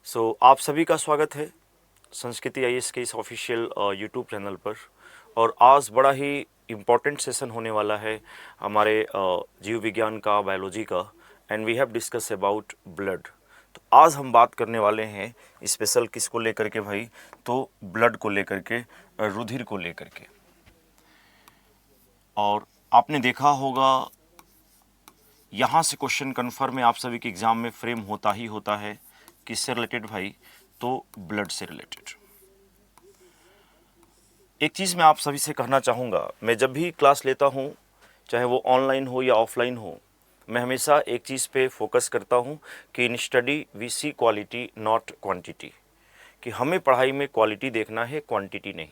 आप सभी का स्वागत है संस्कृति आईएएस के इस ऑफिशियल यूट्यूब चैनल पर। और आज बड़ा ही इम्पोर्टेंट सेशन होने वाला है हमारे जीव विज्ञान का, बायोलॉजी का। And we have discuss about blood. तो आज हम बात करने वाले हैं स्पेशल किसको लेकर के भाई, तो ब्लड को लेकर के, रुधिर को लेकर के। और आपने देखा होगा यहाँ से क्वेश्चन कन्फर्म है, आप सभी के एग्जाम में फ्रेम होता ही होता है। किससे रिलेटेड भाई, तो ब्लड से रिलेटेड। एक चीज़ मैं आप सभी से कहना चाहूँगा, मैं जब भी क्लास लेता हूँ, चाहे वो ऑनलाइन हो या ऑफलाइन हो, मैं हमेशा एक चीज़ पे फोकस करता हूँ कि in study we see quality not quantity. कि हमें पढ़ाई में क्वालिटी देखना है, क्वांटिटी नहीं।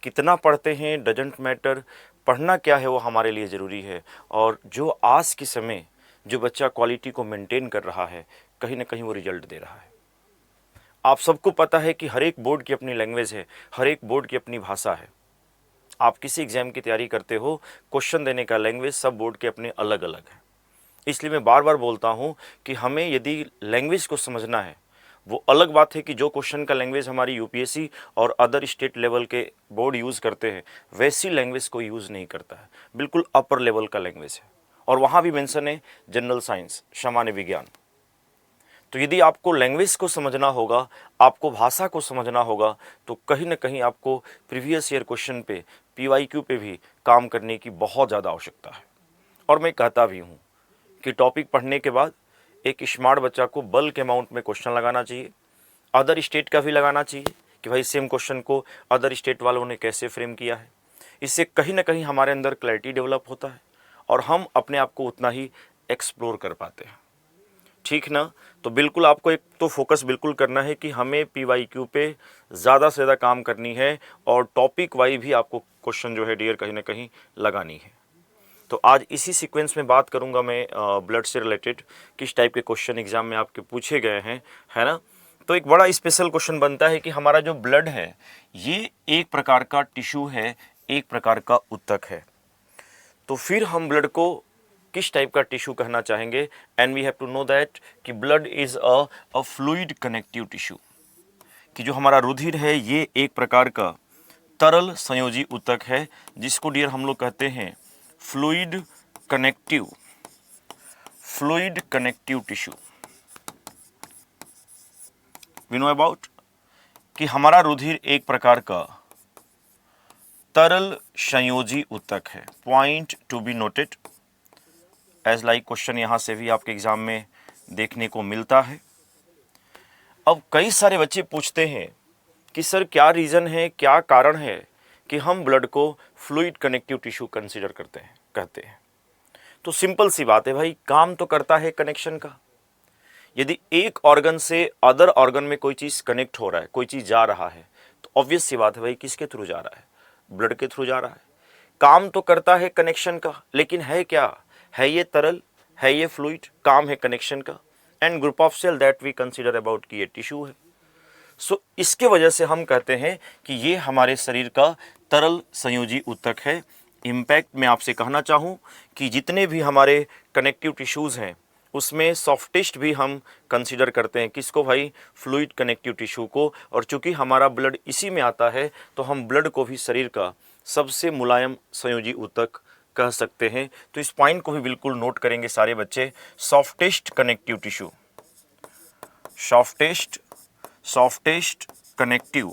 कितना पढ़ते हैं डजेंट मैटर, पढ़ना क्या है वो हमारे लिए ज़रूरी है। और जो आज के समय जो बच्चा क्वालिटी को मेंटेन कर रहा है, कहीं ना कहीं वो रिजल्ट दे रहा है। आप सबको पता है कि हर एक बोर्ड की अपनी लैंग्वेज है, हर एक बोर्ड की अपनी भाषा है। आप किसी एग्जाम की तैयारी करते हो, क्वेश्चन देने का लैंग्वेज सब बोर्ड के अपने अलग अलग है। इसलिए मैं बार बार बोलता हूँ कि हमें यदि लैंग्वेज को समझना है, वो अलग बात है कि जो क्वेश्चन का लैंग्वेज हमारी यूपीएससी और अदर स्टेट लेवल के बोर्ड यूज़ करते हैं, वैसी लैंग्वेज को यूज़ नहीं करता है। बिल्कुल अपर लेवल का लैंग्वेज है। और वहाँ भी मेंशन है जनरल साइंस, सामान्य विज्ञान। तो यदि आपको लैंग्वेज को समझना होगा, आपको भाषा को समझना होगा, तो कहीं ना कहीं आपको प्रीवियस ईयर क्वेश्चन पे, पीवाईक्यू पे भी काम करने की बहुत ज़्यादा आवश्यकता है। और मैं कहता भी हूँ कि टॉपिक पढ़ने के बाद एक स्मार्ट बच्चा को बल्क अमाउंट में क्वेश्चन लगाना चाहिए, अदर स्टेट का भी लगाना चाहिए कि भाई सेम क्वेश्चन को अदर स्टेट वालों ने कैसे फ्रेम किया है। इससे कहीं ना कहीं हमारे अंदर क्लैरिटी डेवलप होता है और हम अपने आप को उतना ही एक्सप्लोर कर पाते हैं। ठीक ना? तो बिल्कुल आपको एक तो फोकस बिल्कुल करना है कि हमें पीवाईक्यू पे ज़्यादा से ज़्यादा काम करनी है और टॉपिक वाइज भी आपको क्वेश्चन जो है डियर कहीं ना कहीं लगानी है। तो आज इसी सीक्वेंस में बात करूंगा मैं ब्लड से रिलेटेड, किस टाइप के क्वेश्चन एग्जाम में आपके पूछे गए हैं, है ना। तो एक बड़ा स्पेशल क्वेश्चन बनता है कि हमारा जो ब्लड है ये एक प्रकार का टिश्यू है, एक प्रकार का ऊतक है। तो फिर हम ब्लड को किस टाइप का टिश्यू कहना चाहेंगे। And we have to know that कि blood is a fluid connective tissue. कि जो हमारा रुधिर है ये एक प्रकार का तरल संयोजी ऊतक है, जिसको डियर हम लोग कहते हैं fluid connective tissue. We know about कि हमारा रुधिर एक प्रकार का तरल संयोजी ऊतक है। Point to be noted as like question यहाँ से भी आपके एग्जाम में देखने को मिलता है। अब कई सारे बच्चे पूछते हैं कि सर क्या रीज़न है, क्या कारण है कि हम ब्लड को फ्लूइड कनेक्टिव टिश्यू कंसीडर कहते हैं। तो सिंपल सी बात है भाई, काम तो करता है कनेक्शन का। यदि एक ऑर्गन से अदर ऑर्गन में कोई चीज़ कनेक्ट हो रहा है, कोई चीज़ जा रहा है, तो ऑब्वियस सी बात है भाई किसके थ्रू जा रहा है, ब्लड के थ्रू जा रहा है। काम तो करता है कनेक्शन का, लेकिन है क्या, है ये तरल, है ये फ्लूइड, काम है कनेक्शन का। And group of cell that we consider about कि ये टिश्यू है। सो इसके वजह से हम कहते हैं कि ये हमारे शरीर का तरल संयोजी ऊतक है। इम्पैक्ट मैं आपसे कहना चाहूँ कि जितने भी हमारे कनेक्टिव टिश्यूज़ हैं उसमें सॉफ्टेस्ट भी हम कंसीडर करते हैं किसको भाई, फ्लूइड कनेक्टिव टिश्यू को। और चूंकि हमारा ब्लड इसी में आता है तो हम ब्लड को भी शरीर का सबसे मुलायम संयोजी ऊतक कह सकते हैं। तो इस पॉइंट को भी बिल्कुल नोट करेंगे सारे बच्चे। Softest connective tissue, softest connective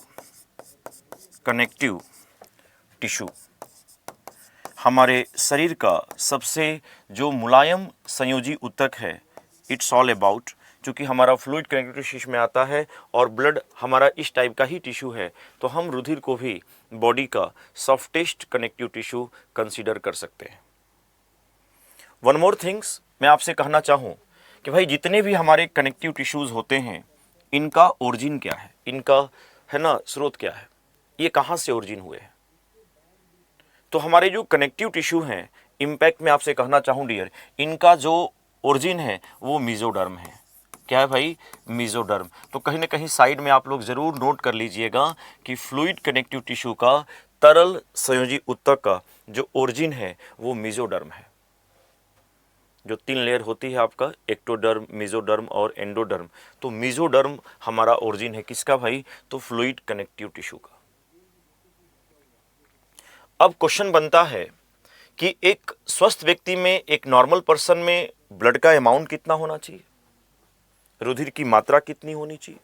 tissue हमारे शरीर का सबसे जो मुलायम संयोजी ऊतक है। इट्स ऑल अबाउट, चूँकि हमारा फ्लूइड कनेक्टिव टिश्यू में आता है और ब्लड हमारा इस टाइप का ही टिश्यू है, तो हम रुधिर को भी बॉडी का सॉफ्टेस्ट कनेक्टिव टिश्यू कंसीडर कर सकते हैं। वन मोर थिंग्स मैं आपसे कहना चाहूँ कि भाई जितने भी हमारे कनेक्टिव टिश्यूज़ होते हैं, इनका ओरिजिन क्या है, इनका है ना स्रोत क्या है, ये कहाँ से ओरिजिन हुए हैं। तो हमारे जो कनेक्टिव टिश्यू हैं, इम्पैक्ट में आपसे कहना चाहूँ डियर, इनका जो ओरिजिन है वो मेसोडर्म है। क्या है भाई, मेसोडर्म। तो कहीं ना कहीं साइड में आप लोग ज़रूर नोट कर लीजिएगा कि फ्लूइड कनेक्टिव टिश्यू का, तरल संयोजी ऊतक का जो ओरिजिन है वो मेसोडर्म है। जो 3 लेयर होती है आपका, एक्टोडर्म, मेसोडर्म और एंडोडर्म। तो मेसोडर्म हमारा ओरिजिन है किसका भाई? तो फ्लूइड कनेक्टिव टिश्यू का। अब क्वेश्चन बनता है कि एक स्वस्थ व्यक्ति में, एक नॉर्मल पर्सन में ब्लड का अमाउंट कितना होना चाहिए, रुधिर की मात्रा कितनी होनी चाहिए?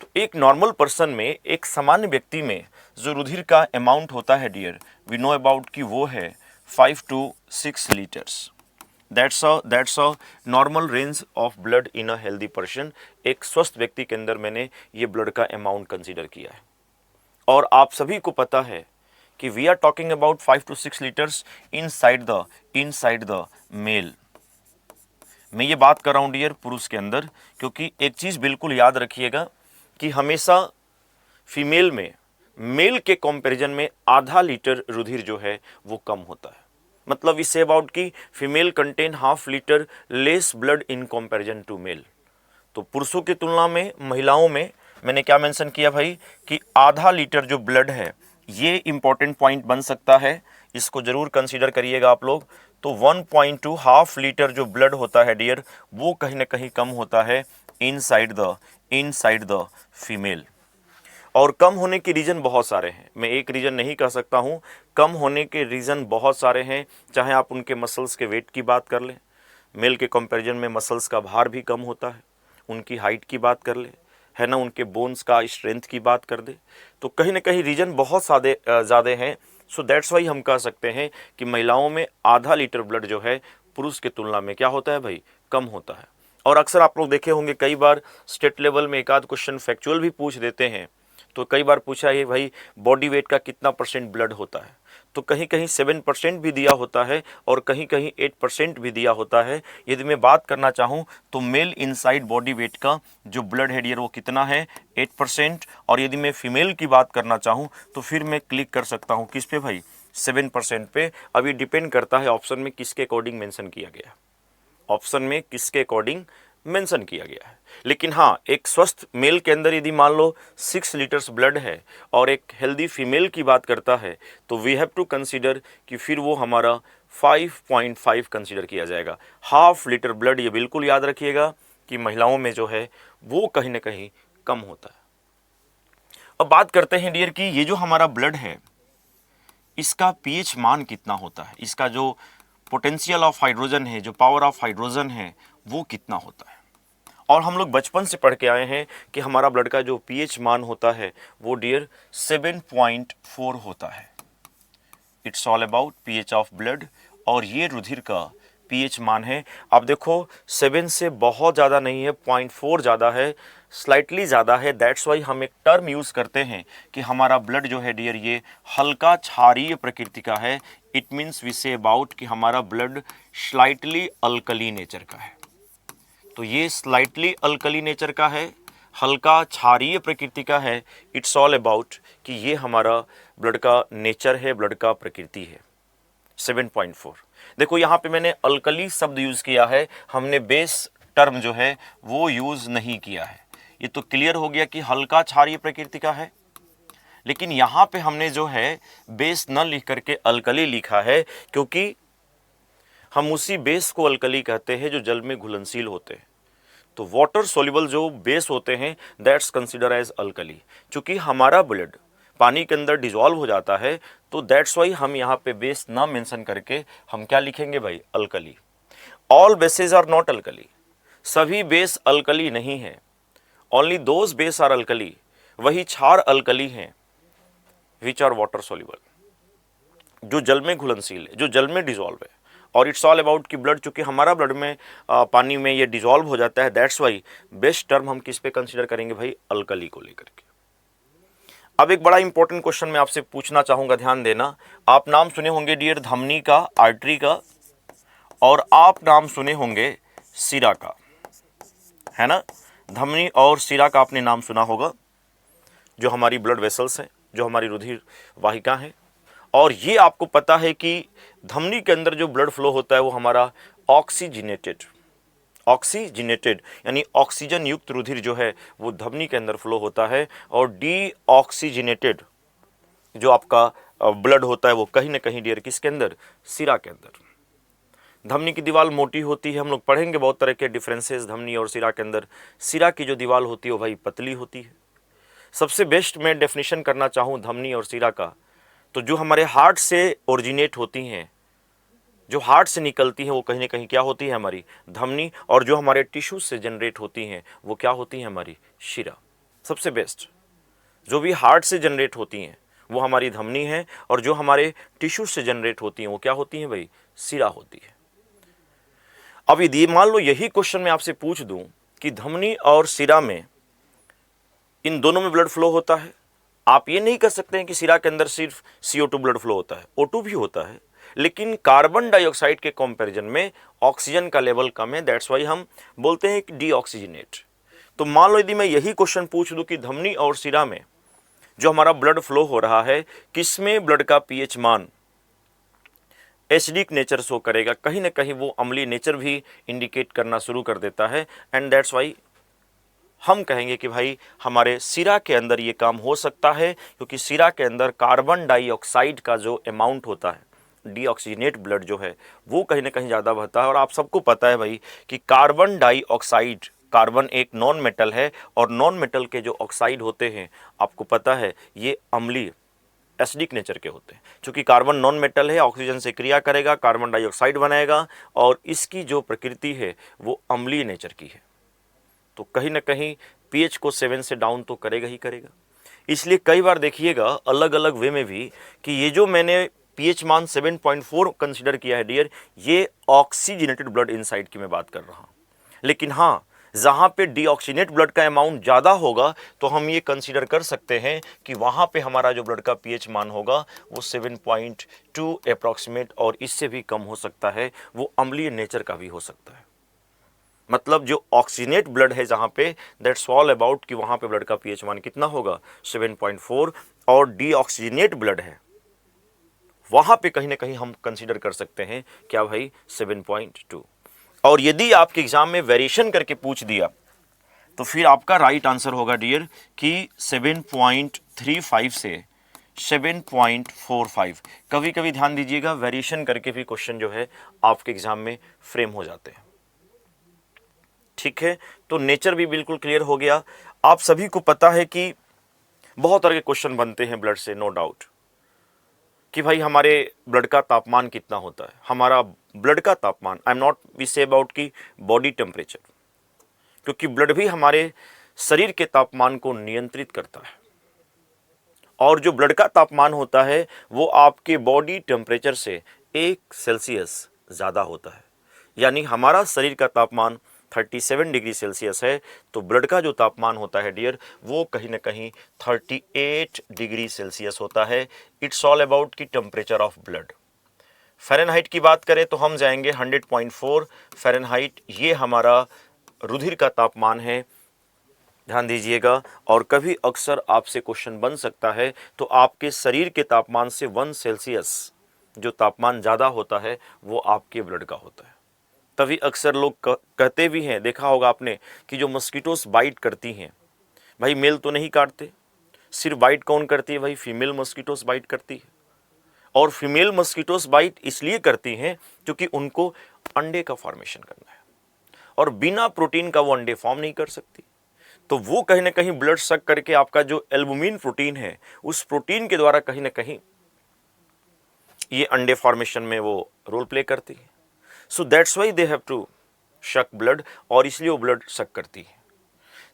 तो एक नॉर्मल पर्सन में, एक सामान्य व्यक्ति में जो रुधिर का अमाउंट होता है डियर, वी नो अबाउट कि वो है 5 to 6 litres. That's a normal range of blood in a healthy person. एक स्वस्थ व्यक्ति के अंदर मैंने ये ब्लड का अमाउंट कंसीडर किया है। और आप सभी को पता है कि we are talking about 5 to 6 litres inside the male. मैं ये बात कर रहा हूं डियर पुरुष के अंदर, क्योंकि एक चीज बिल्कुल याद रखिएगा कि हमेशा फीमेल में मेल के कंपैरिजन में आधा लीटर रुधिर जो है वो कम होता है। मतलब इसे अबाउट कि female contain half litre less blood in comparison to male. तो पुरुषों की तुलना में महिलाओं में मैंने क्या मेंशन किया भाई कि आधा लीटर जो ब्लड है, ये इंपॉर्टेंट पॉइंट बन सकता है, इसको जरूर कंसीडर करिएगा आप लोग। तो 1.2 हाफ लीटर जो ब्लड होता है डियर, वो कहीं ना कहीं कम होता है इनसाइड द फीमेल। और कम होने के रीज़न बहुत सारे हैं, मैं एक रीज़न नहीं कह सकता हूँ। कम होने के रीज़न बहुत सारे हैं, चाहे आप उनके मसल्स के वेट की बात कर लें, मेल के कंपैरिजन में मसल्स का भार भी कम होता है, उनकी हाइट की बात कर ले, है ना, उनके बोन्स का स्ट्रेंथ की बात कर दे, तो कहीं ना कहीं रीज़न बहुत ज़्यादा हैं। सो दैट्स वाई हम कह सकते हैं कि महिलाओं में आधा लीटर ब्लड जो है पुरुष की तुलना में क्या होता है भाई, कम होता है। और अक्सर आप लोग देखे होंगे कई बार स्टेट लेवल में एक आध क्वेश्चन फैक्चुअल भी पूछ देते हैं। तो कई बार पूछा है भाई बॉडी वेट का कितना % ब्लड होता है, तो कहीं कहीं 7% भी दिया होता है और कहीं कहीं 8% भी दिया होता है। यदि मैं बात करना चाहूँ तो मेल इनसाइड बॉडी वेट का जो ब्लड है डियर वो कितना है, 8%। और यदि मैं फीमेल की बात करना चाहूँ तो फिर मैं क्लिक कर सकता हूँ किस पे भाई, 7% पे। अब ये डिपेंड करता है ऑप्शन में किसके अकॉर्डिंग मेंशन किया गया, ऑप्शन में किसके अकॉर्डिंग मेंशन किया गया है। लेकिन हाँ, एक स्वस्थ मेल के अंदर यदि मान लो 6 लीटर्स ब्लड है और एक हेल्दी फीमेल की बात करता है, तो वी हैव टू कंसीडर कि फिर वो हमारा 5.5 कंसीडर किया जाएगा। हाफ लीटर ब्लड, ये बिल्कुल याद रखिएगा कि महिलाओं में जो है वो कहीं ना कहीं कम होता है। अब बात करते हैं डियर कि ये जो हमारा ब्लड है इसका पीएच मान कितना होता है, इसका जो पोटेंशियल ऑफ हाइड्रोजन है, जो पावर ऑफ हाइड्रोजन है, वो कितना होता है। और हम लोग बचपन से पढ़ के आए हैं कि हमारा ब्लड का जो पीएच मान होता है वो डियर 7.4 होता है। It's all about pH of blood. और ये रुधिर का पीएच मान है। आप देखो 7 से बहुत ज़्यादा नहीं है, 0.4 ज़्यादा है, स्लाइटली ज़्यादा है। दैट्स वाई हम एक टर्म यूज़ करते हैं कि हमारा ब्लड जो है डियर ये हल्का क्षारीय प्रकृति का है। It means we say about कि हमारा ब्लड स्लाइटली अल्कली नेचर का है। तो ये स्लाइटली अल्कली नेचर का है, हल्का क्षारीय प्रकृति का है। इट्स ऑल अबाउट कि ये हमारा ब्लड का नेचर है, ब्लड का प्रकृति है। 7.4। देखो यहाँ पे मैंने अल्कली शब्द यूज़ किया है, हमने बेस टर्म जो है वो यूज़ नहीं किया है। ये तो क्लियर हो गया कि हल्का क्षारीय प्रकृति का है। लेकिन यहाँ पे हमने जो है बेस न लिख करके अल्कली लिखा है, क्योंकि हम उसी बेस को अल्कली कहते हैं जो जल में घुलनशील होते हैं। तो वाटर सोल्यूबल जो बेस होते हैं दैट्स कंसिडर एज अल्कली। चूंकि हमारा ब्लड पानी के अंदर डिजॉल्व हो जाता है, तो दैट्स वाई हम यहाँ पे बेस ना मेंशन करके हम क्या लिखेंगे भाई, alkali. All bases are not alkali, सभी बेस अल्कली नहीं है। Only those base are alkali, वही क्षार अल्कली हैं विच आर वाटर सोल्यूबल, जो जल में घुलनशील है, जो जल में डिजॉल्व है। और इट्स ऑल अबाउट कि ब्लड, चूंकि हमारा ब्लड में पानी में ये डिजॉल्व हो जाता है, दैट्स वाई बेस्ट टर्म हम किस पे कंसीडर करेंगे भाई, अल्कली को लेकर के। अब एक बड़ा इंपॉर्टेंट क्वेश्चन मैं आपसे पूछना चाहूंगा, ध्यान देना। आप नाम सुने होंगे डियर धमनी का, आर्टरी का, और आप नाम सुने होंगे सिरा का, है ना। धमनी और सिरा का आपने नाम सुना होगा, जो हमारी ब्लड वेसल्स हैं, जो हमारी रुधिर वाहिका हैं। और ये आपको पता है कि धमनी के अंदर जो ब्लड फ्लो होता है वो हमारा ऑक्सीजनेटेड यानी ऑक्सीजन युक्त रुधिर जो है वो धमनी के अंदर फ्लो होता है। और डीऑक्सीजनेटेड जो आपका ब्लड होता है वो कहीं ना कहीं डियर किसके अंदर, सिरा के अंदर। धमनी की दीवार मोटी होती है, हम लोग पढ़ेंगे बहुत तरह के डिफरेंसेस धमनी और सिरा के अंदर। सिरा की जो दीवार होती है वो भाई पतली होती है। सबसे बेस्ट मैं डेफिनेशन करना चाहूँ धमनी और सिरा का, तो जो हमारे हार्ट से ओरिजिनेट होती हैं, जो हार्ट से निकलती हैं, वो कहीं ना कहीं क्या होती है हमारी धमनी, और जो हमारे टिश्यू से जनरेट होती हैं वो क्या होती है हमारी शिरा। सबसे बेस्ट जो भी हार्ट से जनरेट होती हैं वो हमारी धमनी है, और जो हमारे टिश्यू से जनरेट होती हैं वो क्या होती हैं भाई, सिरा होती है। अब यदि मान लो यही क्वेश्चन मैं आपसे पूछ दूं कि धमनी और सिरा में, इन दोनों में ब्लड फ्लो होता है, आप ये नहीं कह सकते हैं कि सिरा के अंदर सिर्फ CO2 ब्लड फ्लो होता है, O2 भी होता है, लेकिन कार्बन डाइऑक्साइड के कंपैरिजन में ऑक्सीजन का लेवल कम है, दैट्स वाई हम बोलते हैं कि डीऑक्सीजनेट। तो मान लो यदि मैं यही क्वेश्चन पूछ दूं कि धमनी और सिरा में जो हमारा ब्लड फ्लो हो रहा है, किसमें ब्लड का पीएच मान एसिडिक नेचर शो करेगा, कहीं ना कहीं वो अम्लीय नेचर भी इंडिकेट करना शुरू कर देता है, एंड दैट्स वाई हम कहेंगे कि भाई हमारे सिरा के अंदर ये काम हो सकता है, क्योंकि सिरा के अंदर कार्बन डाइऑक्साइड का जो अमाउंट होता है, डीऑक्सीजनेट ब्लड जो है वो कहीं ना कहीं ज़्यादा बहता है। और आप सबको पता है भाई कि कार्बन डाइऑक्साइड, कार्बन एक नॉन मेटल है, और नॉन मेटल के जो ऑक्साइड होते हैं आपको पता है ये अम्लीय एसिडिक नेचर के होते हैं। चूंकि कार्बन नॉन मेटल है, ऑक्सीजन से क्रिया करेगा, कार्बन डाइऑक्साइड बनाएगा, और इसकी जो प्रकृति है वो अम्लीय नेचर की है, तो कहीं ना कहीं पीएच को 7 से डाउन तो करेगा ही करेगा। इसलिए कई बार देखिएगा अलग अलग वे में भी कि ये जो मैंने पीएच मान 7.4 कंसीडर किया है डियर, ये ऑक्सीजनेटेड ब्लड इनसाइड की मैं बात कर रहा हूँ। लेकिन हाँ, जहाँ पे डीऑक्सीनेट ब्लड का अमाउंट ज़्यादा होगा तो हम ये कंसीडर कर सकते हैं कि वहाँ पे हमारा जो ब्लड का पीएच मान होगा वो 7.2 अप्रॉक्सीमेट, और इससे भी कम हो सकता है, वो अम्लीय नेचर का भी हो सकता है। मतलब जो ऑक्सीजनेट ब्लड है जहाँ पे, दैट्स ऑल अबाउट कि वहाँ पे ब्लड का पीएच मान कितना होगा 7.4, और डीऑक्सीजनेट ब्लड है वहाँ पे कहीं ना कहीं हम कंसीडर कर सकते हैं क्या भाई 7.2। और यदि आपके एग्जाम में वेरिएशन करके पूछ दिया तो फिर आपका राइट आंसर होगा डियर कि 7.35 से 7.45। कभी कभी ध्यान दीजिएगा वेरिएशन करके भी क्वेश्चन जो है आपके एग्जाम में फ्रेम हो जाते हैं। ठीक है, तो नेचर भी बिल्कुल क्लियर हो गया। आप सभी को पता है कि बहुत तरह के क्वेश्चन बनते हैं ब्लड से, नो डाउट, कि भाई हमारे ब्लड का तापमान कितना होता है। हमारा ब्लड का तापमान, I am not we say about की बॉडी टेम्परेचर, क्योंकि ब्लड भी हमारे शरीर के तापमान को नियंत्रित करता है, और जो ब्लड का तापमान होता है वो आपके बॉडी टेम्परेचर से 1 सेल्सियस ज़्यादा होता है। यानी हमारा शरीर का तापमान 37 डिग्री सेल्सियस है, तो ब्लड का जो तापमान होता है डियर वो कहीं ना कहीं 38 डिग्री सेल्सियस होता है। इट्स ऑल अबाउट की टेम्परेचर ऑफ ब्लड। फ़ारेनहाइट की बात करें तो हम जाएंगे 100.4 फ़ारेनहाइट, ये हमारा रुधिर का तापमान है, ध्यान दीजिएगा। और कभी अक्सर आपसे क्वेश्चन बन सकता है तो आपके शरीर के तापमान से 1 सेल्सियस जो तापमान ज़्यादा होता है वो आपके ब्लड का होता है। तभी अक्सर लोग कहते भी हैं, देखा होगा आपने, कि जो मस्कीटोस बाइट करती हैं, भाई मेल तो नहीं काटते, सिर्फ बाइट कौन करती है भाई, फीमेल मस्कीटोस बाइट करती है। और फीमेल मस्कीटोस बाइट इसलिए करती हैं क्योंकि उनको अंडे का फॉर्मेशन करना है, और बिना प्रोटीन का वो अंडे फॉर्म नहीं कर सकती। तो वो कहीं ना कहीं ब्लड सक करके आपका जो एल्बुमिन प्रोटीन है, उस प्रोटीन के द्वारा कहीं ना कहीं ये अंडे फॉर्मेशन में वो रोल प्ले करती है। So that's why they have to suck blood, और इसलिए वो ब्लड शक करती है।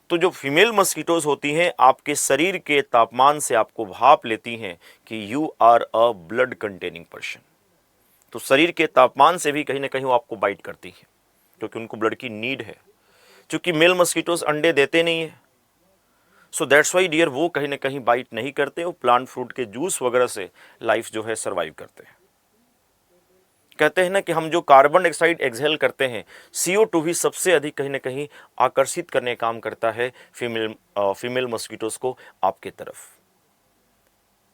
तो जो फीमेल मस्कीटोज होती हैं आपके शरीर के तापमान से आपको भाप लेती हैं कि you are a blood containing person. तो शरीर के तापमान से भी कहीं ना कहीं वो आपको बाइट करती है, क्योंकि उनको ब्लड की नीड है। क्योंकि मेल मस्कीटोज अंडे देते नहीं है, सो दैट्स वाई डियर वो कहीं ना कहीं बाइट नहीं करते, वो प्लांट फ्रूट के जूस वगैरह से लाइफ जो है सर्वाइव करते हैं। कहते हैं ना कि हम जो कार्बन डाइऑक्साइड एक्सहेल करते हैं, CO2 भी सबसे अधिक कहीं ना कहीं आकर्षित करने काम करता है फीमेल मस्कीटोज को आपके तरफ।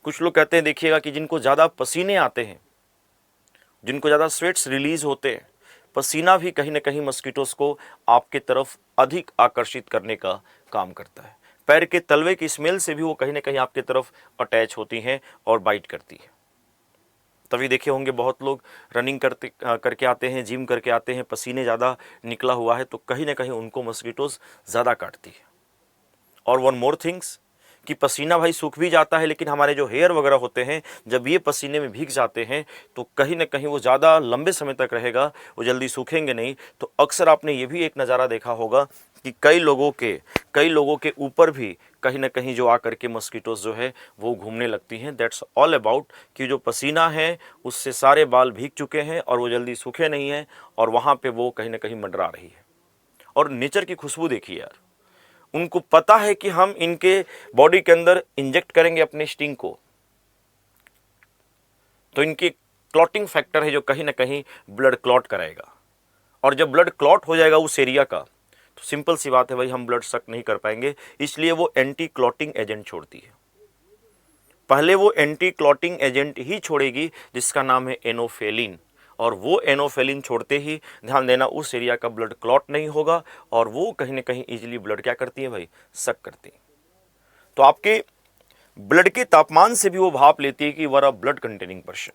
कुछ लोग कहते हैं, देखिएगा, कि जिनको ज़्यादा पसीने आते हैं, जिनको ज़्यादा स्वेट्स रिलीज होते हैं, पसीना भी कहीं ना कहीं मस्कीटोज को आपके तरफ अधिक आकर्षित करने का काम करता है। पैर के तलवे की स्मेल से भी वो कहीं ना कहीं आपके तरफ अटैच होती हैं और बाइट करती है। तभी देखे होंगे बहुत लोग रनिंग करके आते हैं, जिम करके आते हैं, पसीने ज़्यादा निकला हुआ है तो कहीं ना कहीं उनको मस्कीटोज ज़्यादा काटती है। और वन मोर थिंग्स कि पसीना भाई सूख भी जाता है, लेकिन हमारे जो हेयर वगैरह होते हैं जब ये पसीने में भीग जाते हैं तो कहीं ना कहीं वो ज़्यादा लंबे समय तक रहेगा, वो जल्दी सूखेंगे नहीं। तो अक्सर आपने ये भी एक नज़ारा देखा होगा कि कई लोगों के ऊपर भी कहीं ना कहीं जो आकर के मस्कीटोज जो है वो घूमने लगती हैं। दैट्स ऑल अबाउट कि जो पसीना है उससे सारे बाल भीग चुके हैं और वो जल्दी सूखे नहीं हैं और वहाँ पे वो कहीं ना कहीं मंडरा रही है। और नेचर की खुशबू देखिए यार, उनको पता है कि हम इनके बॉडी के अंदर इंजेक्ट करेंगे अपने स्टिंग को, तो इनके क्लॉटिंग फैक्टर है जो कहीं ना कहीं ब्लड क्लॉट कराएगा। और जब ब्लड क्लॉट हो जाएगा उस एरिया का तो सिंपल सी बात है भाई, हम ब्लड सक नहीं कर पाएंगे, इसलिए वो एंटी क्लॉटिंग एजेंट छोड़ती है। पहले वो एंटी क्लॉटिंग एजेंट ही छोड़ेगी जिसका नाम है एनोफेलिन, और वो एनोफेलिन छोड़ते ही ध्यान देना उस एरिया का ब्लड क्लॉट नहीं होगा और वो कहीं ना कहीं इजीली ब्लड क्या करती है भाई, सक करती है। तो आपके ब्लड के तापमान से भी वो भाप लेती है कि वर अ ब्लड कंटेनिंग पर्सन।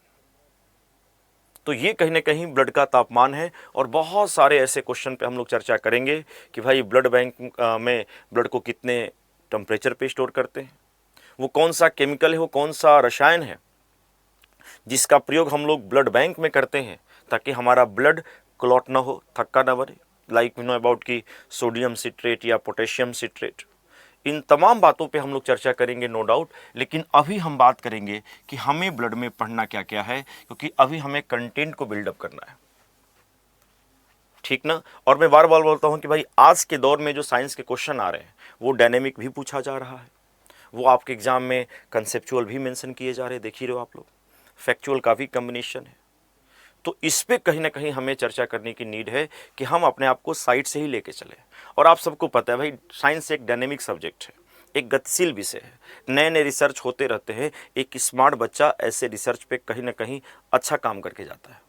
तो ये कहीं ना कहीं ब्लड का तापमान है। और बहुत सारे ऐसे क्वेश्चन पे हम लोग चर्चा करेंगे कि भाई ब्लड बैंक में ब्लड को कितने टेम्परेचर पे स्टोर करते हैं, वो कौन सा केमिकल है, वो कौन सा रसायन है जिसका प्रयोग हम लोग ब्लड बैंक में करते हैं ताकि हमारा ब्लड क्लॉट ना हो, थक्का ना बने। लाइक वी नो अबाउट की सोडियम सिट्रेट या पोटेशियम सिट्रेट। इन तमाम बातों पे हम लोग चर्चा करेंगे नो डाउट। लेकिन अभी हम बात करेंगे कि हमें ब्लड में पढ़ना क्या क्या है, क्योंकि अभी हमें कंटेंट को बिल्डअप करना है, ठीक ना। और मैं बार बार बोलता हूं कि भाई आज के दौर में जो साइंस के क्वेश्चन आ रहे हैं वो डायनेमिक भी पूछा जा रहा है, वो आपके एग्जाम में कंसेप्चुअल भी मेंशन किए जा रहे हैं, देख ही रहे हो आप लोग, फैक्चुअल का भी कॉम्बिनेशन है। तो इस पे कहीं ना कहीं हमें चर्चा करने की नीड है कि हम अपने आप को साइड से ही लेके चले। और आप सबको पता है भाई साइंस एक डायनेमिक सब्जेक्ट है, एक गतिशील विषय है, नए नए रिसर्च होते रहते हैं। एक स्मार्ट बच्चा ऐसे रिसर्च पे कहीं ना कहीं अच्छा काम करके जाता है।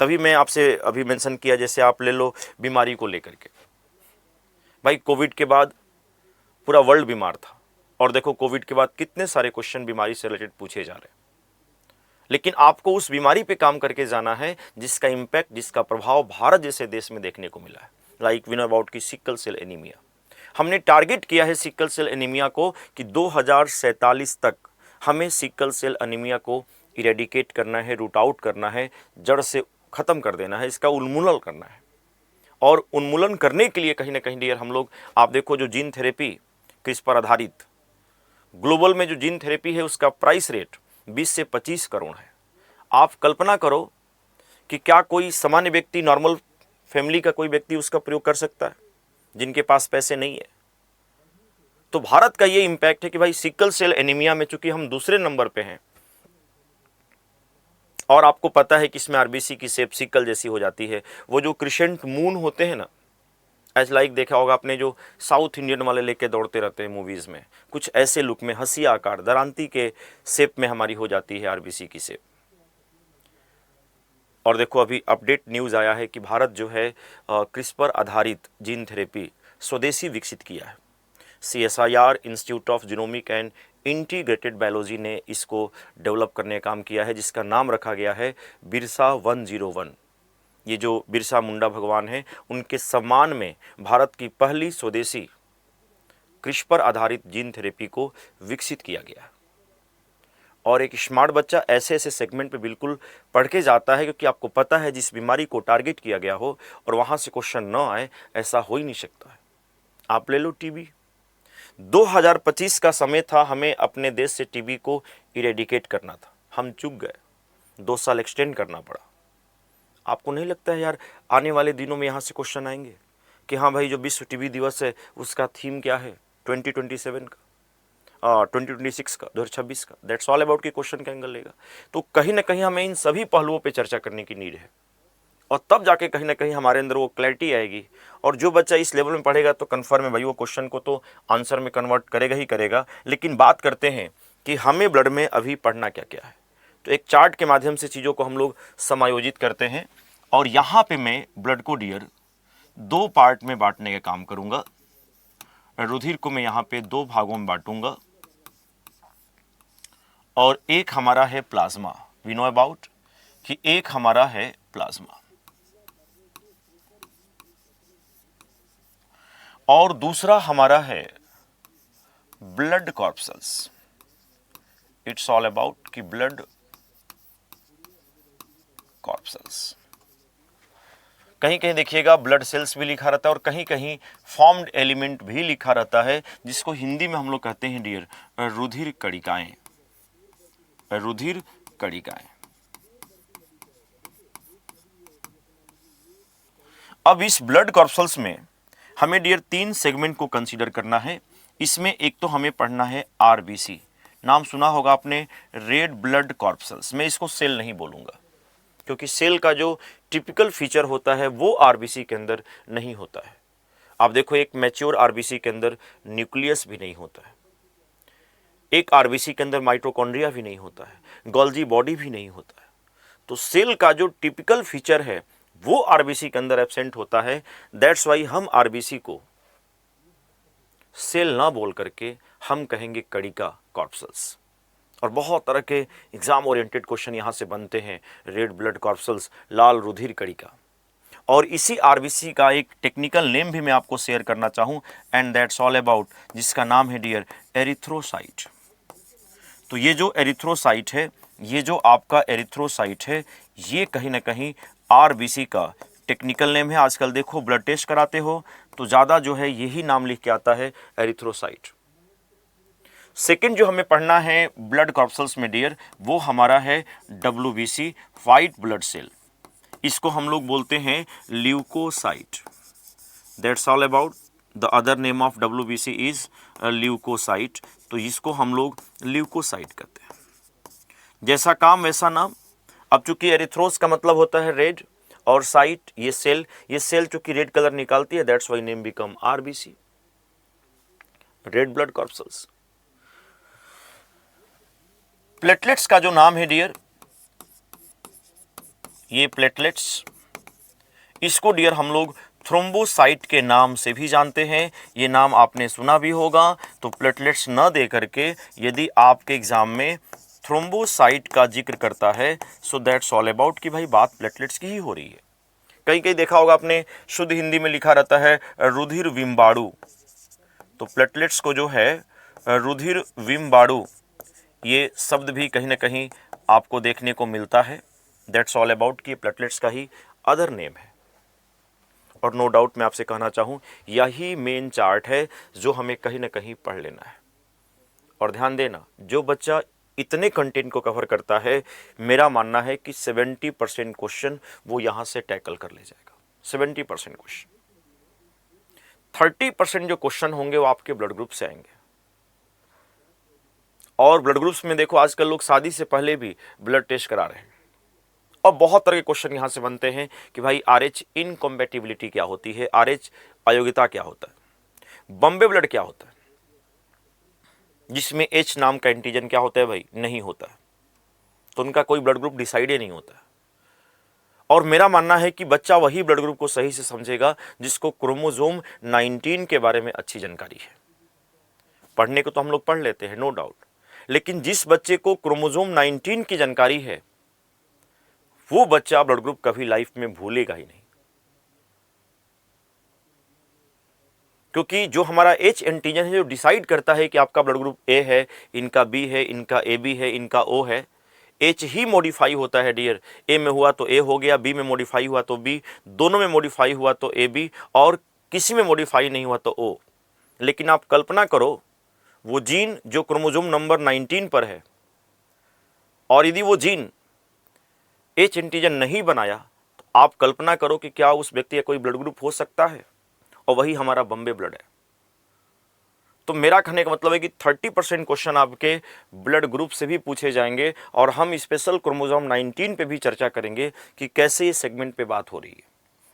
तभी मैं आपसे अभी मेंशन किया, जैसे आप ले लो बीमारी को लेकर के, भाई कोविड के बाद पूरा वर्ल्ड बीमार था और देखो कोविड के बाद कितने सारे क्वेश्चन बीमारी से रिलेटेड पूछे जा रहे हैं। लेकिन आपको उस बीमारी पे काम करके जाना है जिसका इंपैक्ट, जिसका प्रभाव भारत जैसे देश में देखने को मिला है। लाइक वी नो अबाउट की सिकल सेल एनीमिया। हमने टारगेट किया है सिकल सेल एनीमिया को कि 2047 तक हमें सिकल एनीमिया एनीमिया को इरेडिकेट करना है, रूट आउट करना है, जड़ से ख़त्म कर देना है, इसका उन्मूलन करना है। और उन्मूलन करने के लिए कहीं ना कहीं डियर हम लोग, आप देखो जो जीन थेरेपी क्रिस्पर आधारित ग्लोबल में जो जीन थेरेपी है उसका प्राइस रेट 20 से 25 करोड़ है। आप कल्पना करो कि क्या कोई सामान्य व्यक्ति, नॉर्मल फैमिली का कोई व्यक्ति उसका प्रयोग कर सकता है जिनके पास पैसे नहीं है। तो भारत का ये इंपैक्ट है कि भाई सिकल सेल एनीमिया में चूंकि हम दूसरे नंबर पे हैं और आपको पता है कि इसमें आरबीसी की शेप सिकल जैसी हो जाती है, वो जो क्रिसेंट मून होते हैं ना, एज लाइक देखा होगा आपने जो साउथ इंडियन वाले लेके दौड़ते रहते हैं मूवीज में, कुछ ऐसे लुक में हंसी आकार दरांती के शेप में हमारी हो जाती है आरबीसी की शेप। और देखो अभी अपडेट न्यूज़ आया है कि भारत जो है क्रिस्पर आधारित जीन थेरेपी स्वदेशी विकसित किया है। CSIR institute of genomic and integrated biology ने इसको डेवलप करने का काम किया है, जिसका नाम रखा गया है बिरसा 101। ये जो बिरसा मुंडा भगवान हैं उनके सम्मान में भारत की पहली स्वदेशी क्रिस्पर आधारित जीन थेरेपी को विकसित किया गया है। और एक स्मार्ट बच्चा ऐसे ऐसे सेगमेंट पे बिल्कुल पढ़ के जाता है, क्योंकि आपको पता है जिस बीमारी को टारगेट किया गया हो और वहाँ से क्वेश्चन न आए, ऐसा हो ही नहीं सकता है। आप ले लो टीबी, 2025 का समय था हमें अपने देश से टीबी को इरेडिकेट करना था, हम चूक गए, 2 साल एक्सटेंड करना पड़ा। आपको नहीं लगता है यार आने वाले दिनों में यहाँ से क्वेश्चन आएंगे कि हाँ भाई जो विश्व टीबी दिवस है उसका थीम क्या है 2027 का, 2026 का, 2026 का? दैट्स ऑल अबाउट कि क्वेश्चन का एंगल लेगा। तो कहीं ना कहीं हमें इन सभी पहलुओं पे चर्चा करने की नीड है और तब जाके कहीं ना कहीं हमारे अंदर वो क्लैरिटी आएगी। और जो बच्चा इस लेवल में पढ़ेगा तो कन्फर्म है भाई वो क्वेश्चन को तो आंसर में कन्वर्ट करेगा ही करेगा। लेकिन बात करते हैं कि हमें ब्लड में अभी पढ़ना क्या क्या है, तो एक चार्ट के माध्यम से चीज़ों को हम लोग समायोजित करते हैं। और यहाँ पे मैं ब्लड को डियर 2 पार्ट में बांटने का काम करूँगा। रुधिर को मैं यहाँ पे 2 भागों में बांटूंगा और एक हमारा है प्लाज्मा। वी नो अबाउट कि एक हमारा है प्लाज्मा और दूसरा हमारा है blood corpuscles. It's all about कि ब्लड कॉर्पसल्स। कहीं कहीं देखिएगा ब्लड सेल्स भी लिखा रहता है और कहीं कहीं फॉर्म्ड एलिमेंट भी लिखा रहता है, जिसको हिंदी में हम लोग कहते हैं डियर रुधिर कणिकाएं। रुधिर कणिकाएं। अब इस ब्लड कॉर्पसल्स में हमें डियर 3 सेगमेंट को कंसीडर करना है। इसमें एक तो हमें पढ़ना है आरबीसी। नाम सुना होगा आपने, रेड ब्लड कॉर्पसल्स। मैं इसको सेल नहीं बोलूंगा क्योंकि सेल का जो टिपिकल फीचर होता है वो आरबीसी के अंदर नहीं होता है। आप देखो एक मैच्योर आरबीसी के अंदर न्यूक्लियस भी नहीं होता है, एक आरबीसी के अंदर माइटोकॉन्ड्रिया भी नहीं होता है, गोल्जी बॉडी भी नहीं होता है। तो सेल का जो टिपिकल फीचर है वो आरबीसी के अंदर एब्सेंट होता है। दैट्स वाई हम आरबीसी को सेल ना बोल करके हम कहेंगे कणिका कॉर्पसल्स। और बहुत तरह के एग्जाम ओरिएंटेड क्वेश्चन यहां से बनते हैं। रेड ब्लड कॉर्पसल्स, लाल रुधिर कणिका। और इसी आरबीसी का एक टेक्निकल नेम भी मैं आपको शेयर करना चाहूं, एंड दैट्स ऑल अबाउट, जिसका नाम है डियर एरिथ्रोसाइट। तो ये जो एरिथ्रोसाइट है, ये जो आपका एरिथ्रोसाइट है, ये कहीं ना कहीं आरबीसी का टेक्निकल नेम है। आजकल देखो ब्लड टेस्ट कराते हो तो ज़्यादा जो है यही नाम लिख के आता है, एरिथ्रोसाइट। सेकेंड जो हमें पढ़ना है ब्लड कॉर्पसल्स में डियर, वो हमारा है डब्ल्यूबीसी, व्हाइट ब्लड सेल। इसको हम लोग बोलते हैं leucocyte. That's all about. The other name of WBC is leucocyte. तो इसको हम लोग ल्यूकोसाइट कहते हैं। जैसा काम वैसा नाम। अब चूंकि एरिथ्रोस का मतलब होता है रेड और साइट ये सेल चूंकि रेड कलर निकालती है, that's why name become RBC, red blood corpuscles. Platelets का जो नाम है डियर, ये प्लेटलेट्स, इसको डियर हम लोग थ्रोम्बोसाइट के नाम से भी जानते हैं। ये नाम आपने सुना भी होगा। तो प्लेटलेट्स न दे करके यदि आपके एग्जाम में थ्रोम्बोसाइट का जिक्र करता है, सो दैट्स ऑल अबाउट कि भाई बात प्लेटलेट्स की ही हो रही है। कहीं कहीं देखा होगा आपने, शुद्ध हिंदी में लिखा रहता है रुधिर विम्बाणु। तो प्लेटलेट्स को जो है रुधिर विम्बाणु, ये शब्द भी कहीं ना कहीं आपको देखने को मिलता है। दैट्स ऑल अबाउट कि प्लेटलेट्स का ही अदर नेम है। और नो डाउट मैं आपसे कहना चाहूँ, यही मेन चार्ट है जो हमें कहीं ना कहीं पढ़ लेना है। और ध्यान देना, जो बच्चा इतने कंटेंट को कवर करता है, मेरा मानना है कि 70% क्वेश्चन वो यहाँ से टैकल कर ले जाएगा। 70% क्वेश्चन। 30% जो क्वेश्चन होंगे वो आपके ब्लड ग्रुप से आएंगे। और ब्लड ग्रुप्स में देखो आजकल लोग शादी से पहले भी ब्लड टेस्ट करा रहे हैं। और बहुत तरह के क्वेश्चन यहां से बनते हैं कि भाई आरएच इनकॉम्पैटिबिलिटी क्या होती है, आरएच अयोग्यता क्या होता है, बॉम्बे ब्लड क्या होता है, जिसमें एच नाम का एंटीजन क्या होता है भाई, नहीं होता है। तो उनका कोई ब्लड ग्रुप डिसाइड ही नहीं होता है। और मेरा मानना है कि बच्चा वही ब्लड ग्रुप को सही से समझेगा जिसको क्रोमोसोम 19 के बारे में अच्छी जानकारी है। पढ़ने को तो हम लोग पढ़ लेते हैं नो डाउट, लेकिन जिस बच्चे को क्रोमोसोम 19 की जानकारी है, वो बच्चा ब्लड ग्रुप कभी लाइफ में भूलेगा ही नहीं। क्योंकि जो हमारा एच एंटीजन है जो डिसाइड करता है कि आपका ब्लड ग्रुप ए है, इनका बी है, इनका ए बी है, इनका ओ है। एच ही मॉडिफाई होता है डियर। ए में हुआ तो ए हो गया, बी में मॉडिफाई हुआ तो बी, दोनों में मॉडिफाई हुआ तो ए बी, और किसी में मॉडिफाई नहीं हुआ तो ओ। लेकिन आप कल्पना करो, वो जीन जो क्रोमोसोम नंबर 19 पर है, और यदि वो जीन एच एंटीजन नहीं बनाया, तो आप कल्पना करो कि क्या उस व्यक्ति का कोई ब्लड ग्रुप हो सकता है। और वही हमारा बॉम्बे ब्लड है। तो मेरा कहने का मतलब है कि 30% क्वेश्चन आपके ब्लड ग्रुप से भी पूछे जाएंगे। और हम स्पेशल क्रोमोसोम 19 पे भी चर्चा करेंगे कि कैसे ये सेगमेंट पे बात हो रही है।